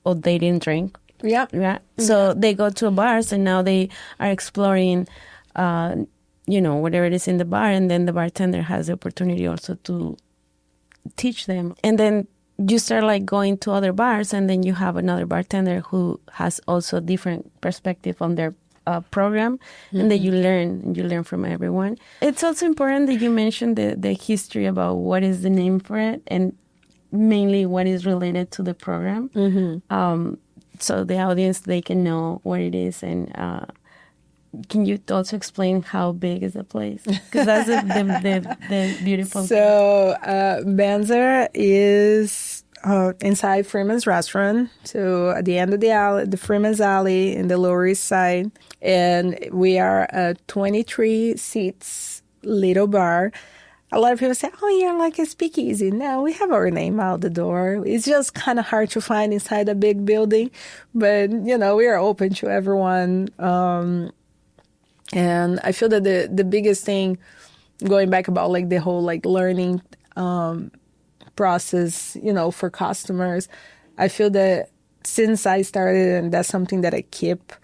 or they didn't drink. Yeah. So they go to bars and now they are exploring, you know, whatever it is in the bar. And then the bartender has the opportunity also to teach them. And then you start like going to other bars and then you have another bartender who has also different perspective on their program, and then you learn from everyone. It's also important that you mentioned the history about what is the name for it and mainly what is related to the program. So the audience, they can know what it is. And can you also explain how big is the place? Because that's the beautiful So Banzar is inside Freemans restaurant. So at the end of the alley, the Freemans alley in the Lower East Side. And we are a 23 seats little bar. A lot of people say, oh, you're like a speakeasy. No, we have our name out the door. It's just kind of hard to find inside a big building. But, you know, we are open to everyone. And I feel that the biggest thing, going back about like the whole like learning process, you know, for customers, I feel that since I started, and that's something that I keep,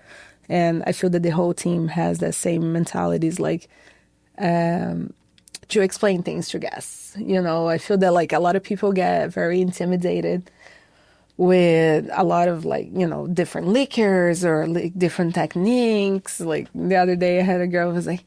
and I feel that the whole team has that same mentality, is like to explain things to guests. You know, I feel that like a lot of people get very intimidated with a lot of like, you know, different liquors or like different techniques. Like the other day I had a girl who was like,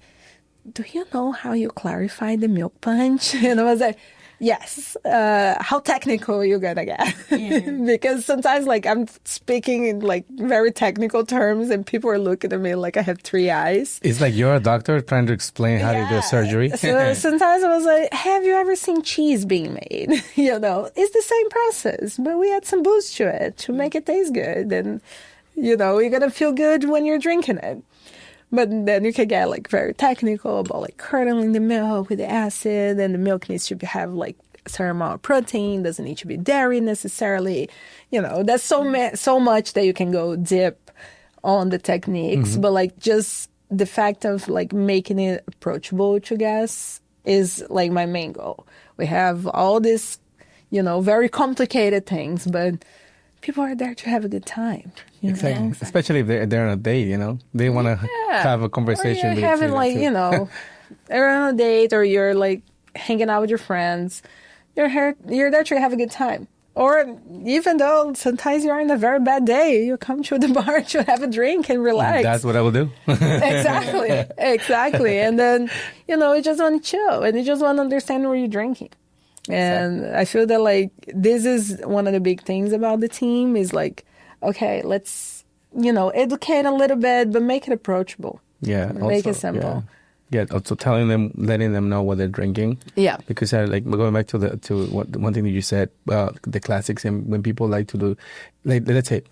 do you know how you clarify the milk punch? And I was like, yes. How technical are you gonna get? Because sometimes like I'm speaking in like very technical terms and people are looking at me like I have three eyes. It's like you're a doctor trying to explain how to do surgery. So sometimes I was like, have you ever seen cheese being made? You know, it's the same process, but we add some booze to it to make it taste good. And, you know, you're gonna feel good when you're drinking it. But then you can get like very technical about like curdling the milk with the acid, and the milk needs to have like a certain amount of protein, doesn't need to be dairy necessarily. You know, that's so much that you can go dip on the techniques. But like just the fact of like making it approachable to guests is like my main goal. We have all this, you know, very complicated things, but people are there to have a good time. Exactly. Especially if they're on a date, you know. They want to have a conversation. Or you're having like, you know, you're on a date or you're like hanging out with your friends. You're there to have a good time. Or even though sometimes you're in a very bad day, you come to the bar to have a drink and relax. That's what I will do. Exactly. And then, you know, you just want to chill and you just want to understand what you're drinking. And I feel that like this is one of the big things about the team is like, okay, let's, you know, educate a little bit, but make it approachable. Yeah. Make it simple. Yeah. Also letting them know what they're drinking. Yeah. Because like going back to one thing that you said, the classics, and when people like to do, like let's say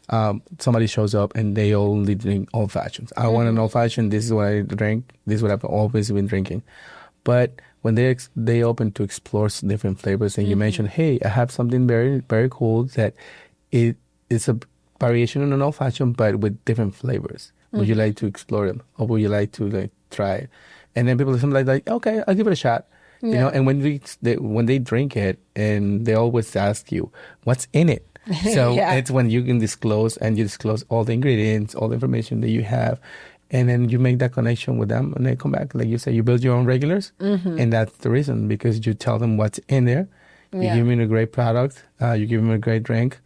somebody shows up and they only drink old fashions. I want an old fashioned. This is what I drink. This is what I've always been drinking. But when they open to explore different flavors, and you mentioned, hey, I have something very, very cool that it's a variation on an old fashioned, but with different flavors. Would you like to explore them, or would you like to try it? And then people are something like, okay, I'll give it a shot. You know, and when they drink it, and they always ask you, what's in it? So it's when you can disclose all the ingredients, all the information that you have. And then you make that connection with them, and they come back. Like you say, you build your own regulars, and that's the reason, because you tell them what's in there. You give them a great product, you give them a great drink,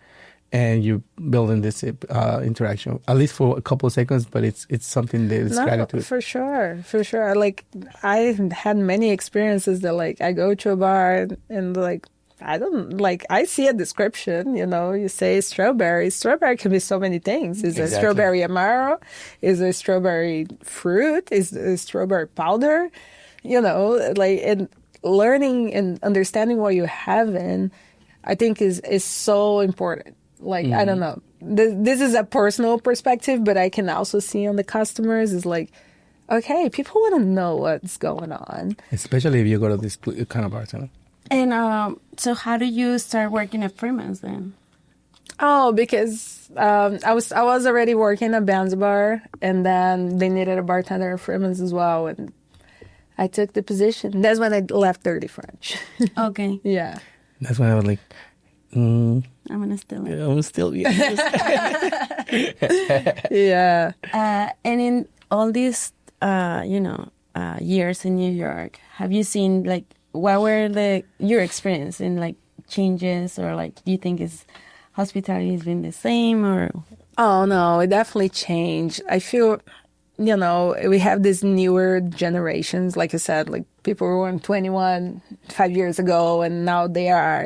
and you build in this interaction, at least for a couple of seconds, but it's something that is gratitude. For sure. Like, I had many experiences that, like, I go to a bar and like, I see a description, you say strawberry. Strawberry can be so many things. Is it strawberry amaro? Is it strawberry fruit? Is it strawberry powder? And learning and understanding what you have in, I think is so important. Like, I don't know. This is a personal perspective, but I can also see on the customers is like, okay, people want to know what's going on. Especially if you go to this kind of bartender. And so how do you start working at Freemans then? Oh, because I was already working at Banzarbar, and then they needed a bartender at Freemans as well, and I took the position. That's when I left Dirty French. Okay. Yeah. That's when I was like, I'm gonna steal it. I'm still Yeah. And in all these, years in New York, have you seen like, what were your experience in like changes, or like, do you think hospitality has been the same, or? Oh no, it definitely changed. I feel, we have these newer generations, like I said, like people were born 21 5 years ago, and now they are,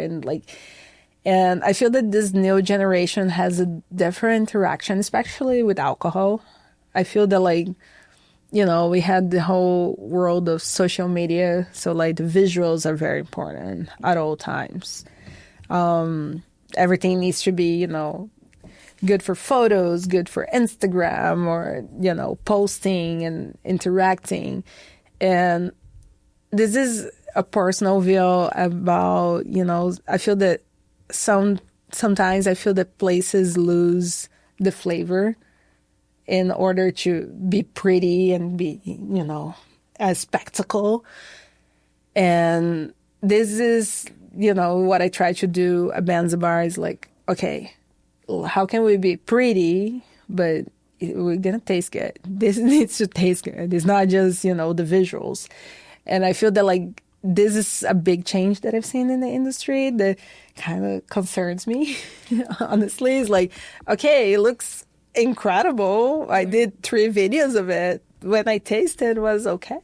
and I feel that this new generation has a different interaction, especially with alcohol. I feel that like, we had the whole world of social media. So like the visuals are very important at all times. Everything needs to be, good for photos, good for Instagram, or, posting and interacting. And this is a personal view about, I feel that sometimes I feel that places lose the flavor in order to be pretty and be, a spectacle. And this is, what I try to do at Banzarbar is like, okay, how can we be pretty, but we're going to taste good. This needs to taste good. It's not just, the visuals. And I feel that like this is a big change that I've seen in the industry that kind of concerns me, honestly. It's like, okay, it looks incredible. I did 3 videos of it. When I tasted, it was okay.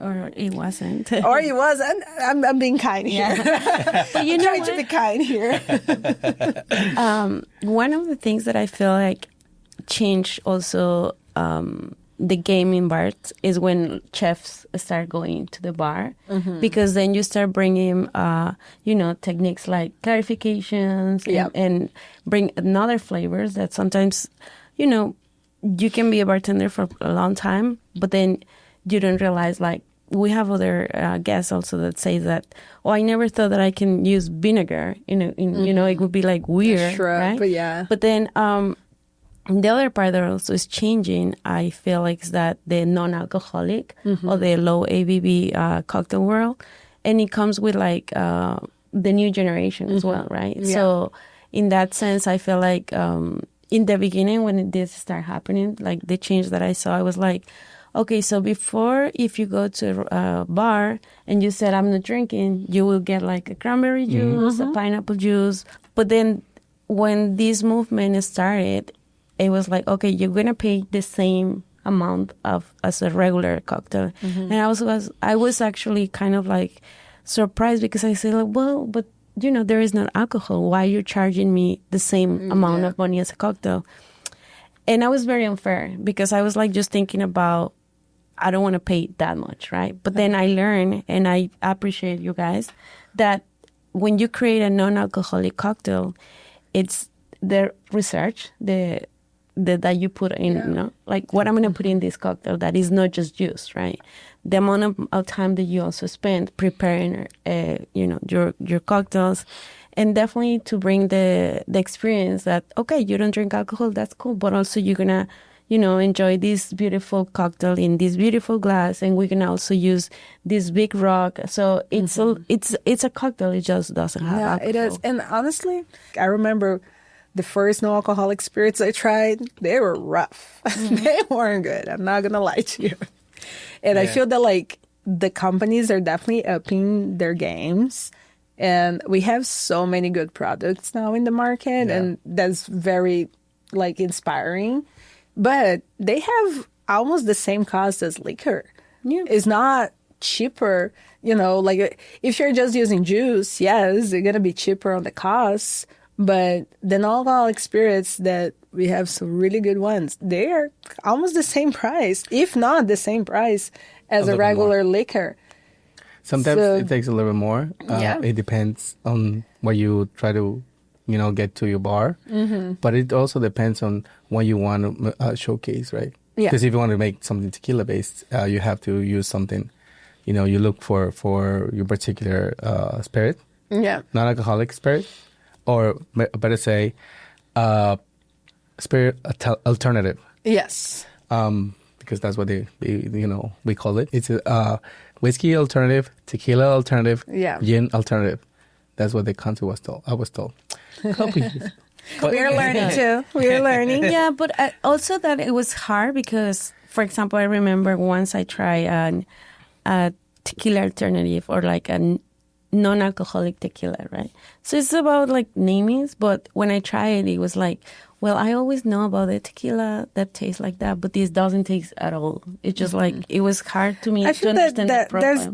Or it wasn't. Or it wasn't. I'm being kind here. But I'm trying to be kind here. One of the things that I feel like changed also the game in bars is when chefs start going to the bar, because then you start bringing, techniques like clarifications and bring another flavors that sometimes, you can be a bartender for a long time, but then you don't realize, like, we have other guests also that say that, I never thought that I can use vinegar. It would be like weird, sure, right? But yeah. But then the other part that also is changing, I feel like, is that the non-alcoholic or the low ABV cocktail world, and it comes with like the new generation as well, right? Yeah. So in that sense, I feel like in the beginning when this started happening, like the change that I saw, I was like, okay, so before, if you go to a bar and you said, I'm not drinking, you will get like a cranberry juice, a pineapple juice. But then when this movement started, it was like, okay, you're going to pay the same amount as a regular cocktail. And I was actually kind of like surprised, because I said, like, well, but, there is no alcohol. Why are you charging me the same amount of money as a cocktail? And I was very unfair, because I was like just thinking about, I don't want to pay that much, right? But then I learned, and I appreciate you guys, that when you create a non-alcoholic cocktail, it's the research, the that you put in, you know, like what I'm going to put in this cocktail that is not just juice, right? The amount of time that you also spend preparing, you know, your cocktails, and definitely to bring the experience that, okay, you don't drink alcohol, that's cool, but also you're going to, you know, enjoy this beautiful cocktail in this beautiful glass, and we can also use this big rock. So it's a cocktail. It just doesn't have alcohol. It is. And honestly, I remember the first no alcoholic spirits I tried, they were rough. They weren't good. I'm not going to lie to you. And I feel that like the companies are definitely upping their games. And we have so many good products now in the market. And that's very like inspiring. But they have almost the same cost as liquor. Yeah. It's not cheaper. You know, like if you're just using juice, yes, they're going to be cheaper on the costs. But the non-alcoholic spirits that we have some really good ones, they are almost the same price, if not the same price as a regular liquor. Sometimes it takes a little bit more. It depends on what you try to, you know, get to your bar. But it also depends on what you want to showcase, right? Yeah. Because if you want to make something tequila-based, you have to use something, you know, you look for your particular spirit. Yeah. Non-alcoholic spirit. Or better say, spirit alternative. Yes. Because that's what they you know, we call it. It's a whiskey alternative, tequila alternative, gin alternative. That's what the country was told. I was told. Couple years. We're learning too. We're learning. Yeah, but also that it was hard because, for example, I remember once I tried a tequila alternative or like a non-alcoholic tequila, right? So it's about like namings, but when I tried it, it was like, well, I always know about the tequila that tastes like that, but this doesn't taste at all. It's just like, it was hard to me to understand the profile. There's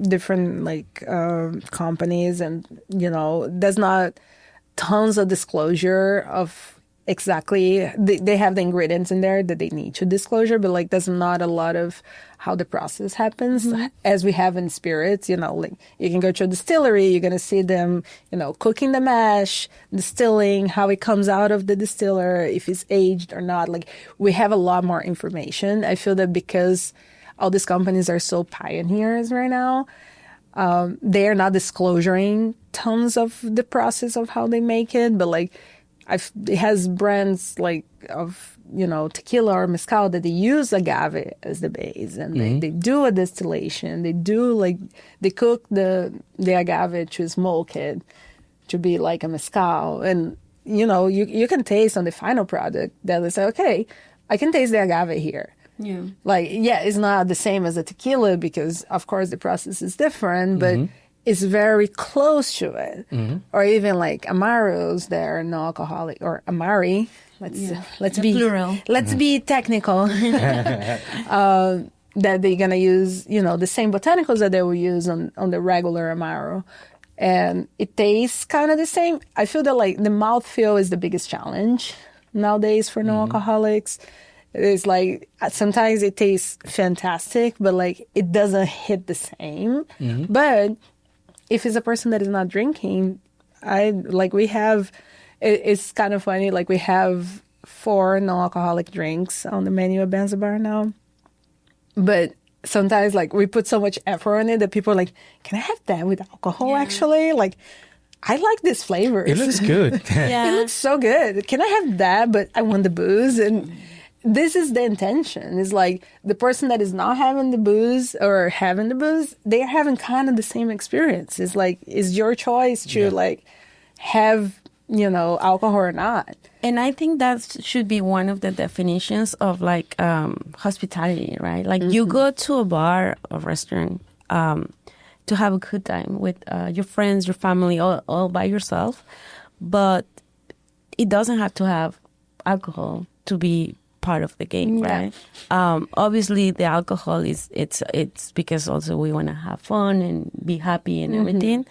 different like companies, and you know, there's not tons of disclosure of exactly, they have the ingredients in there that they need to disclosure, but like there's not a lot of how the process happens as we have in spirits. You know, like you can go to a distillery, you're going to see them, you know, cooking the mash, distilling, how it comes out of the distiller, if it's aged or not. Like we have a lot more information. I feel that because all these companies are so pioneers right now, they are not disclosing tons of the process of how they make it, but like it has brands like of, you know, tequila or mezcal that they use agave as the base, and they do a distillation. They do like, they cook the agave to smoke it to be like a mezcal. And, you know, you can taste on the final product that they say, okay, I can taste the agave here. Yeah. Like, yeah, it's not the same as a tequila because, of course, the process is different, but it's very close to it. Or even like Amaros, they're non-alcoholic, or Amari. Let's be plural. Let's be technical. That they're gonna use, you know, the same botanicals that they will use on the regular Amaro, and it tastes kind of the same. I feel that like the mouthfeel is the biggest challenge nowadays for non-alcoholics. It's like sometimes it tastes fantastic, but like it doesn't hit the same. But if it's a person that is not drinking, it's kind of funny. Like we have 4 non-alcoholic drinks on the menu at Banzarbar now. But sometimes like we put so much effort on it that people are like, can I have that with alcohol actually? Like, I like this flavor. It looks good. It looks so good. Can I have that? But I want the booze. And this is the intention. It's like the person that is not having the booze or having the booze, they're having kind of the same experience. It's like, it's your choice to like have, you know, alcohol or not. And I think that should be one of the definitions of like hospitality, right? Like you go to a bar or restaurant to have a good time with your friends, your family, all by yourself. But it doesn't have to have alcohol to be part of the game, right? Obviously, the alcohol it's because also we want to have fun and be happy and everything.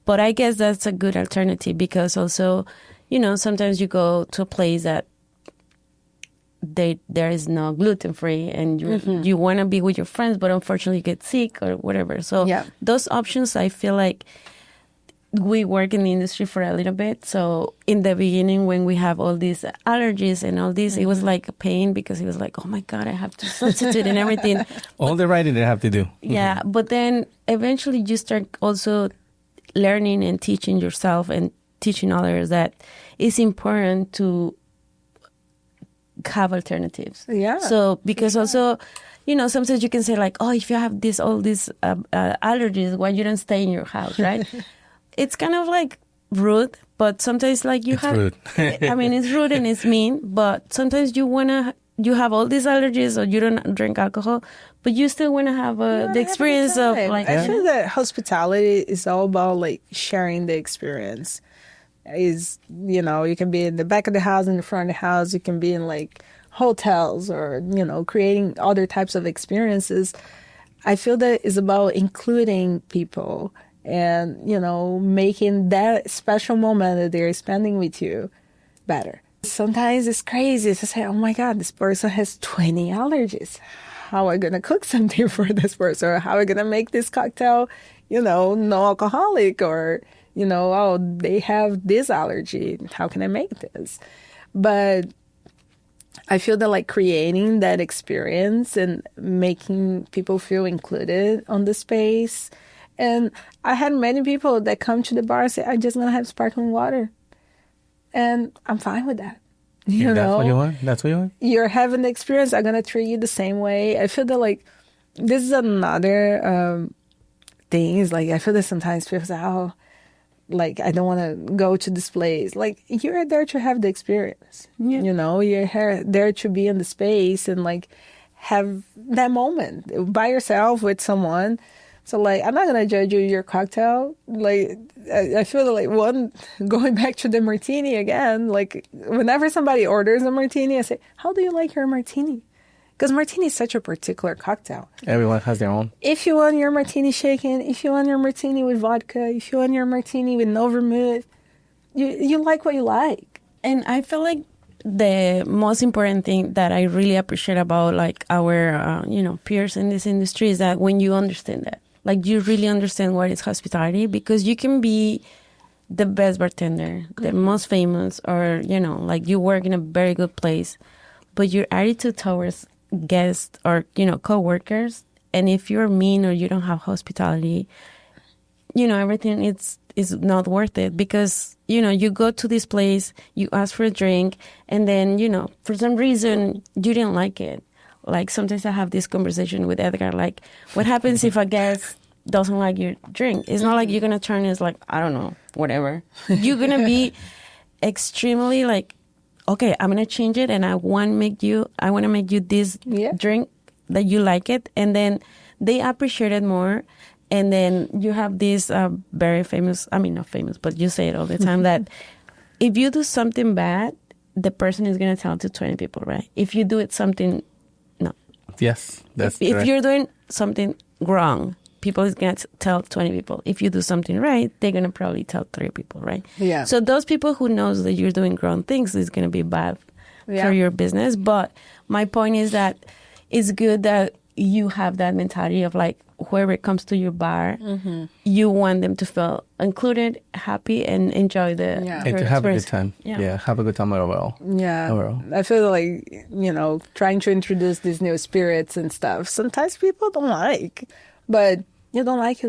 But I guess that's a good alternative because also, you know, sometimes you go to a place that there is no gluten-free and you want to be with your friends, but unfortunately you get sick or whatever. So those options, I feel like we work in the industry for a little bit. So in the beginning, when we have all these allergies and all this, it was like a pain because it was like, oh my God, I have to substitute and everything. All the writing they have to do. Yeah. But then eventually you start also learning and teaching yourself and teaching others that it's important to have alternatives. Yeah. So because also, you know, sometimes you can say like, oh, if you have all these allergies, why you don't stay in your house, right? It's kind of like rude, but sometimes like It's rude. I mean, it's rude and it's mean, but sometimes you have all these allergies or you don't drink alcohol, but you still want to have the experience of like. I feel that hospitality is all about like sharing the experience. You know, you can be in the back of the house, in the front of the house, you can be in like hotels or, you know, creating other types of experiences. I feel that it's about including people and, you know, making that special moment that they're spending with you better. Sometimes it's crazy to say, oh my God, this person has 20 allergies. How am I going to cook something for this person? Or how am I going to make this cocktail, you know, no alcoholic? Or, you know, oh, they have this allergy. How can I make this? But I feel that like creating that experience and making people feel included on the space. And I had many people that come to the bar and say, I just want to have sparkling water. And I'm fine with that. You know, that's what you want? That's what you want? You're having the experience. I'm going to treat you the same way. I feel that like this is another thing. Is like, I feel that sometimes people say, oh, like, I don't want to go to this place. Like, you're there to have the experience. Yeah. You know, you're there to be in the space and, like, have that moment by yourself with someone. So, like, I'm not going to judge you your cocktail. Like, I feel like going back to the martini again, like, whenever somebody orders a martini, I say, how do you like your martini? Because martini is such a particular cocktail. Everyone has their own. If you want your martini shaken, if you want your martini with vodka, if you want your martini with no vermouth, you like what you like. And I feel like the most important thing that I really appreciate about like our, peers in this industry is that when you understand that, like you really understand what is hospitality, because you can be the best bartender, the most famous, or, like you work in a very good place, but your attitude towards guests or, co-workers, and if you're mean or you don't have hospitality, everything is not worth it, because, you go to this place, you ask for a drink, and then, for some reason you didn't like it. Like sometimes I have this conversation with Edgar, like what happens if a guest doesn't like your drink? It's not like you're going to turn it's like, I don't know, whatever. You're going to be extremely like, okay, I'm going to change it, and I want to make you this drink that you like it. And then they appreciate it more. And then you have this very famous, I mean, not famous, but you say it all the time, that if you do something bad, the person is going to tell it to 20 people, right? If you do it something, no. Yes, that's if you're doing something wrong, people is going to tell 20 people. If you do something right, they're going to probably tell 3 people, right? Yeah. So those people who knows that you're doing wrong things is going to be bad for your business. But my point is that it's good that you have that mentality of like, whoever comes to your bar, you want them to feel included, happy, and enjoy the and to have a good time. Yeah, have a good time overall. Yeah. Overall. I feel like, trying to introduce these new spirits and stuff, sometimes people don't like. But you don't like.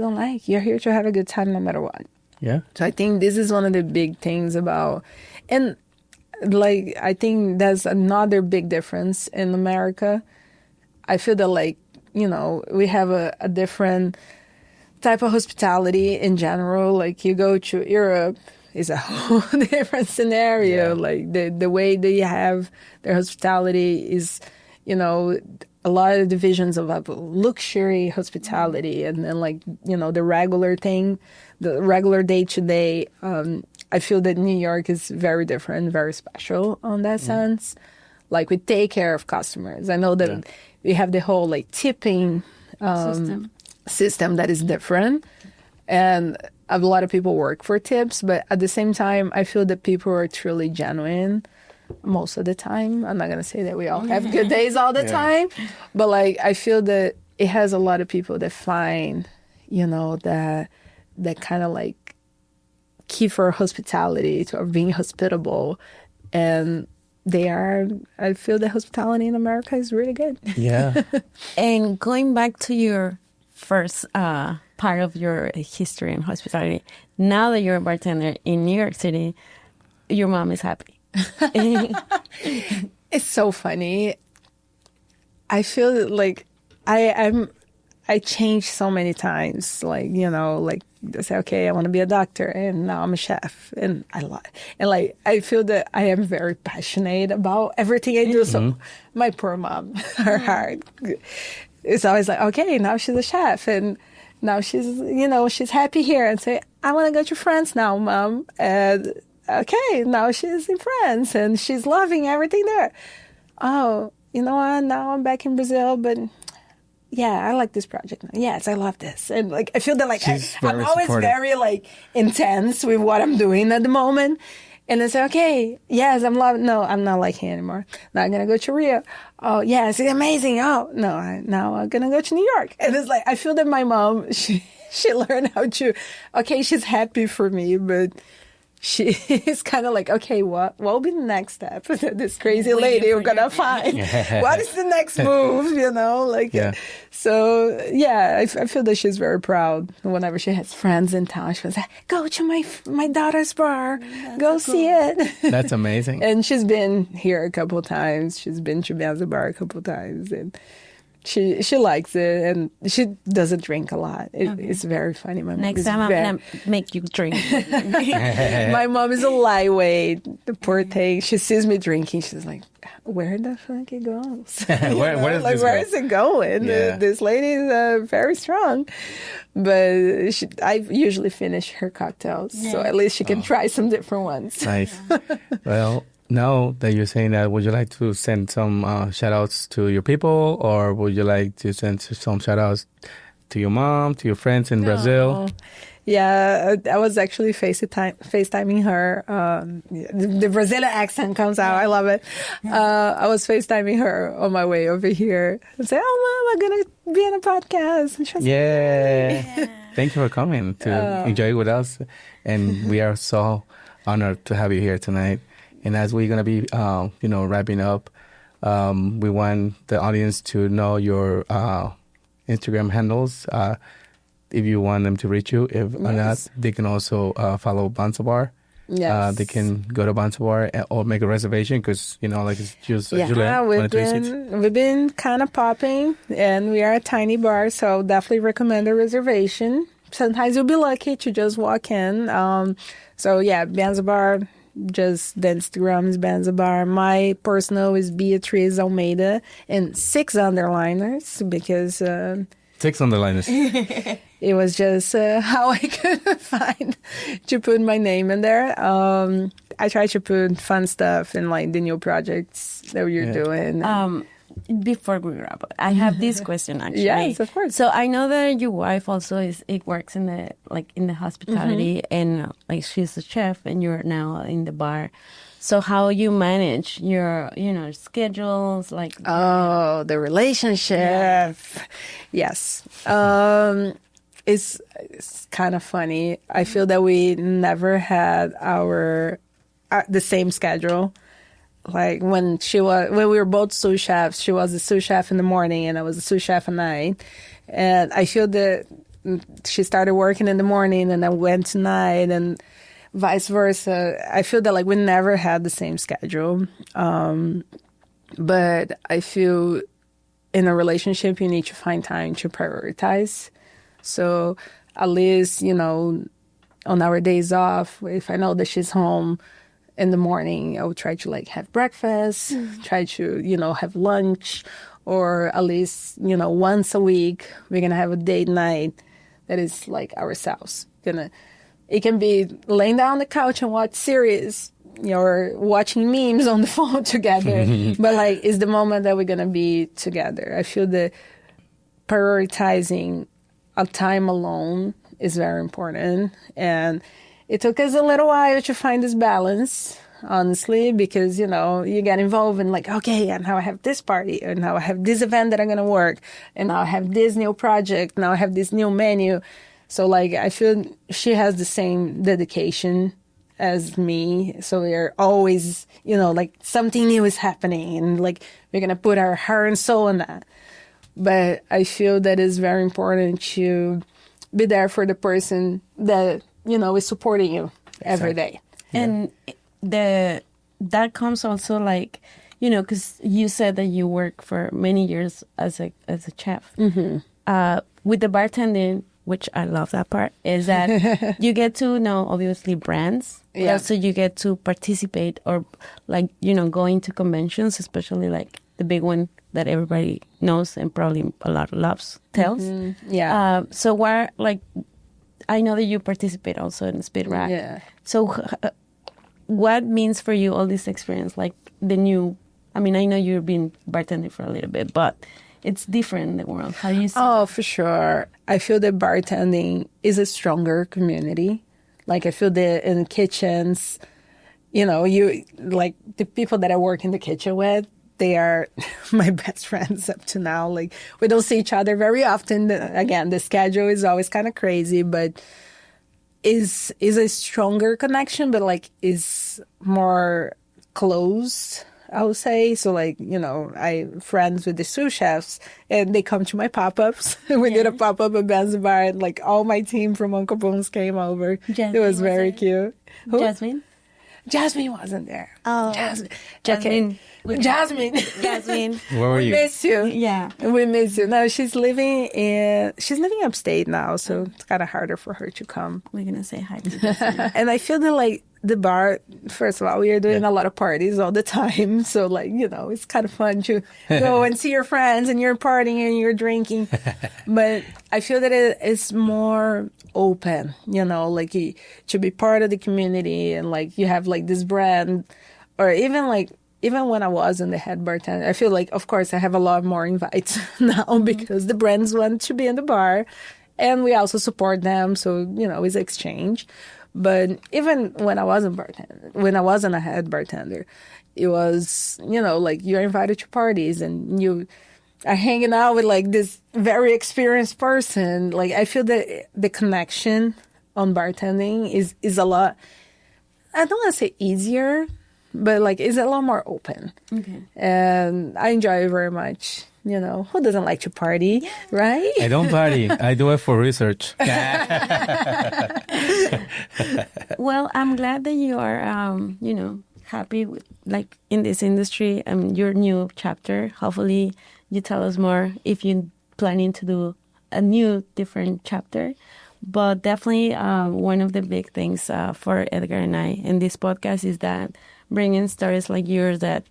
You're here to have a good time no matter what. Yeah. So I think this is one of the big things about, and like, I think that's another big difference in America. I feel that like, we have a different type of hospitality in general. Like you go to Europe is a whole different scenario. Yeah. Like the way they have their hospitality is, a lot of divisions of luxury hospitality, and then like, the regular thing, the regular day to day. I feel that New York is very different, very special on that sense. Like we take care of customers. I know that we have the whole like tipping system that is different, and a lot of people work for tips, but at the same time, I feel that people are truly genuine most of the time. I'm not going to say that we all have good days all the time, but like I feel that it has a lot of people that find, that kind of like key for hospitality, to being hospitable. And I feel the hospitality in America is really good. Yeah. And going back to your first part of your history in hospitality, now that you're a bartender in New York City, your mom is happy. It's so funny. I feel like I changed so many times. Like, like I say, okay, I want to be a doctor, and now I'm a chef, and I feel that I am very passionate about everything I do. So my poor mom, her heart, is always like, okay, now she's a chef, and now she's happy here, and say, I want to go to France now, Mom, and okay, now she's in France, and she's loving everything there. Oh, you know what? Now I'm back in Brazil, but yeah, I like this project now. Yes, I love this. And like, I feel that like I'm always very like intense with what I'm doing at the moment. And I say, okay, yes, I'm loving. No, I'm not liking it anymore. Now I'm gonna go to Rio. Oh, yes, it's amazing. Oh no, now I'm gonna go to New York. And it's like I feel that my mom, she learned how to. Okay, she's happy for me, but she is kind of like, okay, what will be the next step? This crazy lady we're gonna find. What is the next move? So yeah, I feel that she's very proud. Whenever she has friends in town, she was like, go to my daughter's bar, go see it. That's amazing. And she's been here a couple of times. She's been to Banzarbar a couple of times, and she likes it, and she doesn't drink a lot. It's very funny. My Next time I'm going to make you drink. My mom is a lightweight. The poor thing. She sees me drinking. She's like, where the fuck it goes? Where is it going? Yeah. This lady is very strong. But I usually finish her cocktails, so at least she can try some different ones. Nice. Well, now that you're saying that, would you like to send some shout-outs to your people, or would you like to send some shout-outs to your mom, to your friends in Brazil? Yeah, I was actually FaceTiming her. The Brazilian accent comes out. I love it. I was FaceTiming her on my way over here. I said, oh, Mom, I'm going to be on a podcast. And she was yeah. Thank you for coming to enjoy with us. And we are so honored to have you here tonight. And as we're going to be, wrapping up, we want the audience to know your Instagram handles. If you want them to reach you, if not, they can also follow Banzarbar. Yes. They can go to Banzarbar or make a reservation because, it's just we've been kind of popping, and we are a tiny bar, so definitely recommend a reservation. Sometimes you'll be lucky to just walk in. Banzarbar. Just the Instagram is Banzarbar. My personal is Beatriz Almeida, and 6 underliners because 6 underliners. It was just how I could find to put my name in there. I try to put fun stuff in like the new projects that you're doing. Before we wrap up, I have this question actually. Yes, of course. So I know that your wife also works in the hospitality, and like she's a chef, and you're now in the bar. So how you manage your schedules, like the relationship? Yes, it's kind of funny. I feel that we never had the same schedule. Like when we were both sous chefs, she was a sous chef in the morning and I was a sous chef at night. And I feel that she started working in the morning and I went to night and vice versa. I feel that like we never had the same schedule. But I feel in a relationship, you need to find time to prioritize. So at least, on our days off, if I know that she's home in the morning, I would try to like have breakfast, try to, have lunch, or at least, once a week, we're going to have a date night that is like ourselves. It can be laying down on the couch and watch series, or watching memes on the phone together. But like, it's the moment that we're going to be together. I feel that prioritizing a time alone is very important. And it took us a little while to find this balance, honestly, because, you get involved in like, okay, and now I have this party, and now I have this event that I'm going to work, and now I have this new project, now I have this new menu. So like I feel she has the same dedication as me. So we're always, you know, like something new is happening and like we're going to put our heart and soul in that. But I feel that it's very important to be there for the person that, you know, is supporting you every day. And that comes also like, you know, because you said that you work for many years as a chef. With the bartending, which I love that part, is that you get to know, obviously, brands. Yeah. Also, you get to participate or, like, you know, going to conventions, especially, like, the big one that everybody knows and probably a lot loves, Tales. Yeah. So, where, like, I know that you participate also in Speed Rack. Yeah. So, what means for you all this experience, like, the new... I mean, I know you've been bartending for a little bit, but it's different in the world. How do you see Oh, for sure. I feel that bartending is a stronger community. Like, I feel that in kitchens, you know, you like the people that I work in the kitchen with, they are my best friends up to now. Like, we don't see each other very often. Again, the schedule is always kind of crazy, but is a stronger connection, but like is more close, I would say. So like, you know, I'm friends with the sous chefs and they come to my pop-ups. We did a pop-up at Banzarbar and like all my team from Uncle Bones came over. Jasmine it was very cute. Who? Jasmine? Jasmine wasn't there. Oh, Jasmine. Okay. Jasmine. Jasmine. Where were We you? miss you. Yeah. We miss you. No, she's living upstate now, so it's kind of harder for her to come. We're going to say hi to Jasmine. And I feel that like the bar, first of all, we are doing a lot of parties all the time. So like, you know, it's kind of fun to go and see your friends and you're partying and you're drinking. But I feel that it is more open, you know, like to be part of the community and like you have like this brand or even when I was in the Head Bartender, I feel like, of course, I have a lot more invites now because the brands want to be in the bar and we also support them. So, you know, it's exchange. But even when I wasn't a Head Bartender, it was, you know, like you're invited to parties and you are hanging out with like this very experienced person. Like I feel that the connection on bartending is a lot, I don't want to say easier, but like it's a lot more open. Okay. And I enjoy it very much. You know, who doesn't like to party, right? I don't party. I do it for research. Well, I'm glad that you are, you know, happy with, like, in this industry and your new chapter. Hopefully you tell us more if you're planning to do a new, different chapter. But definitely one of the big things for Edgar and I in this podcast is that bringing stories like yours that,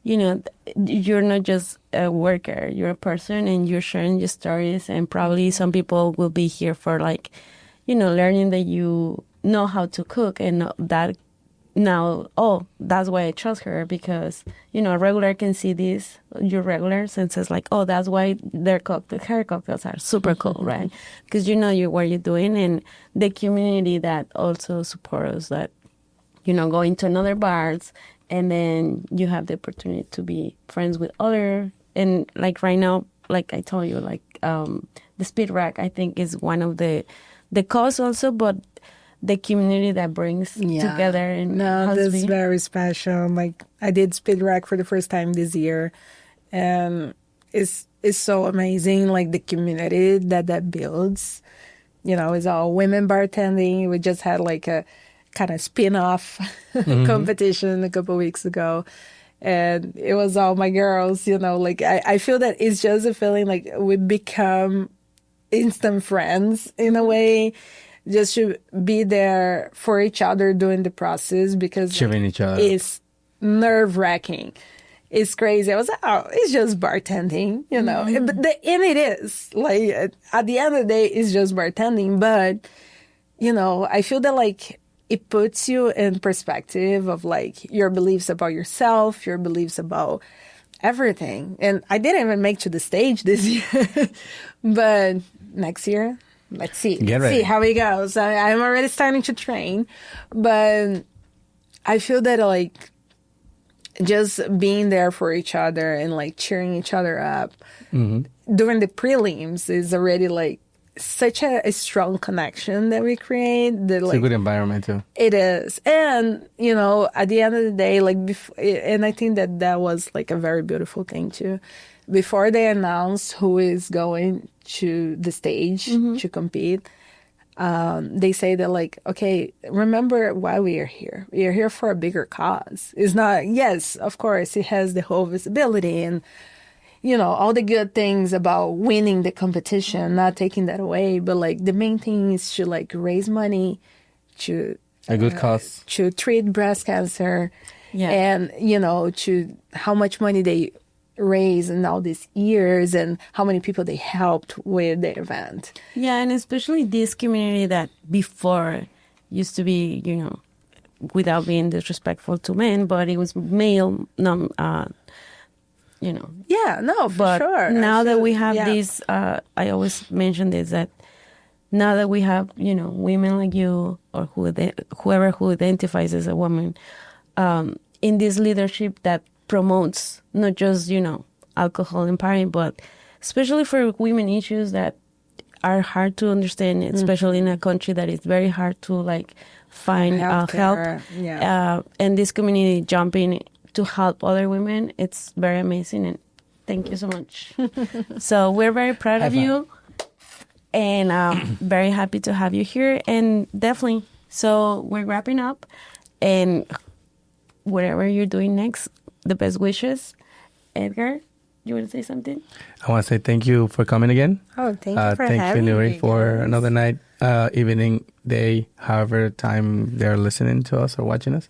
you know, you're not just a worker, you're a person and you're sharing your stories. And probably some people will be here for like, you know, learning that you know how to cook and that now, oh, that's why I trust her because, you know, a regular can see this, your regulars, and says like, oh, that's why her cocktails are super cool, right? Because you know what you're doing and the community that also supports that, you know, going to another bars and then you have the opportunity to be friends with other, and like right now, like I told you, like the Speed Rack, I think is one of the cause also, but the community that brings together. And no, that's very special. Like I did Speed Rack for the first time this year, and it's so amazing. Like the community that builds, you know, it's all women bartending. We just had like a kind of spin-off competition a couple of weeks ago, and it was all my girls. You know, like I feel that it's just a feeling like we become instant friends in a way. Just to be there for each other during the process because cheering each other. It's nerve-wracking. It's crazy. I was like, oh, it's just bartending, you know. And it is. Like, at the end of the day, it's just bartending. But, you know, I feel that, like, it puts you in perspective of, like, your beliefs about yourself, your beliefs about everything. And I didn't even make to the stage this year. But next year... Let's see. See how it goes. I'm already starting to train. But I feel that, like, just being there for each other and, like, cheering each other up during the prelims is already, like, such a strong connection that we create. That, It's a good environment too. It is. And, at the end of the day, and I think that was like a very beautiful thing too. Before they announce who is going to the stage to compete, they say that like, okay, remember why we are here. We are here for a bigger cause. It's not, yes, of course, it has the whole visibility and, all the good things about winning the competition, not taking that away. But like the main thing is to like raise money to A good cause. to treat breast cancer, Yeah. and to how much money they raise in all these years and how many people they helped with the event. Yeah, and especially this community that before used to be, without being disrespectful to men, but it was male, Yeah, no, for But sure. now that we have Yeah. this, I always mention this, that now that we have, women like you or whoever who identifies as a woman in this leadership that promotes not just, alcohol and partying, but especially for women issues that are hard to understand, especially in a country that is very hard to like find help. Healthcare, yeah. And this community jumping to help other women, it's very amazing, and thank you so much. So we're very proud of you, and very happy to have you here, and definitely. So we're wrapping up, and whatever you're doing next, the best wishes. Edgar, you want to say something? I want to say thank you for coming again. Oh, thank you for thank having you, Nuri, me, for guys. another night, evening, day, however time they're listening to us or watching us.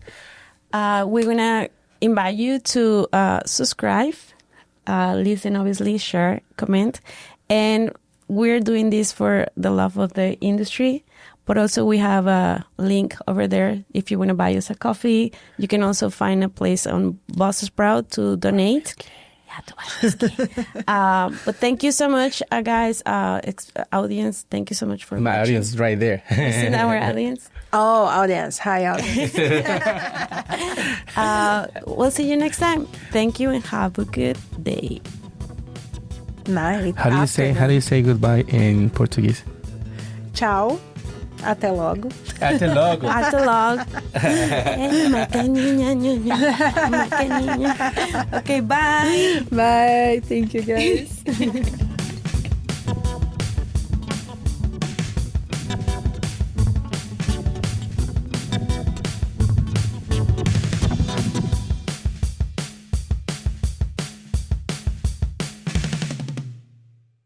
We're going to invite you to subscribe, listen, obviously, share, comment. And we're doing this for the love of the industry. But also we have a link over there if you want to buy us a coffee. You can also find a place on Buzzsprout to donate. Yeah, to buy whiskey. But thank you so much, guys. Audience, thank you so much for My watching. audience is right there. Isn't our audience? Oh, audience. Hi, audience. We'll see you next time. Thank you and have a good day. Night. How do you say goodbye in Portuguese? Tchau. Até logo. Até logo. Até logo. Macaninha. Okay, bye. Bye. Thank you, guys.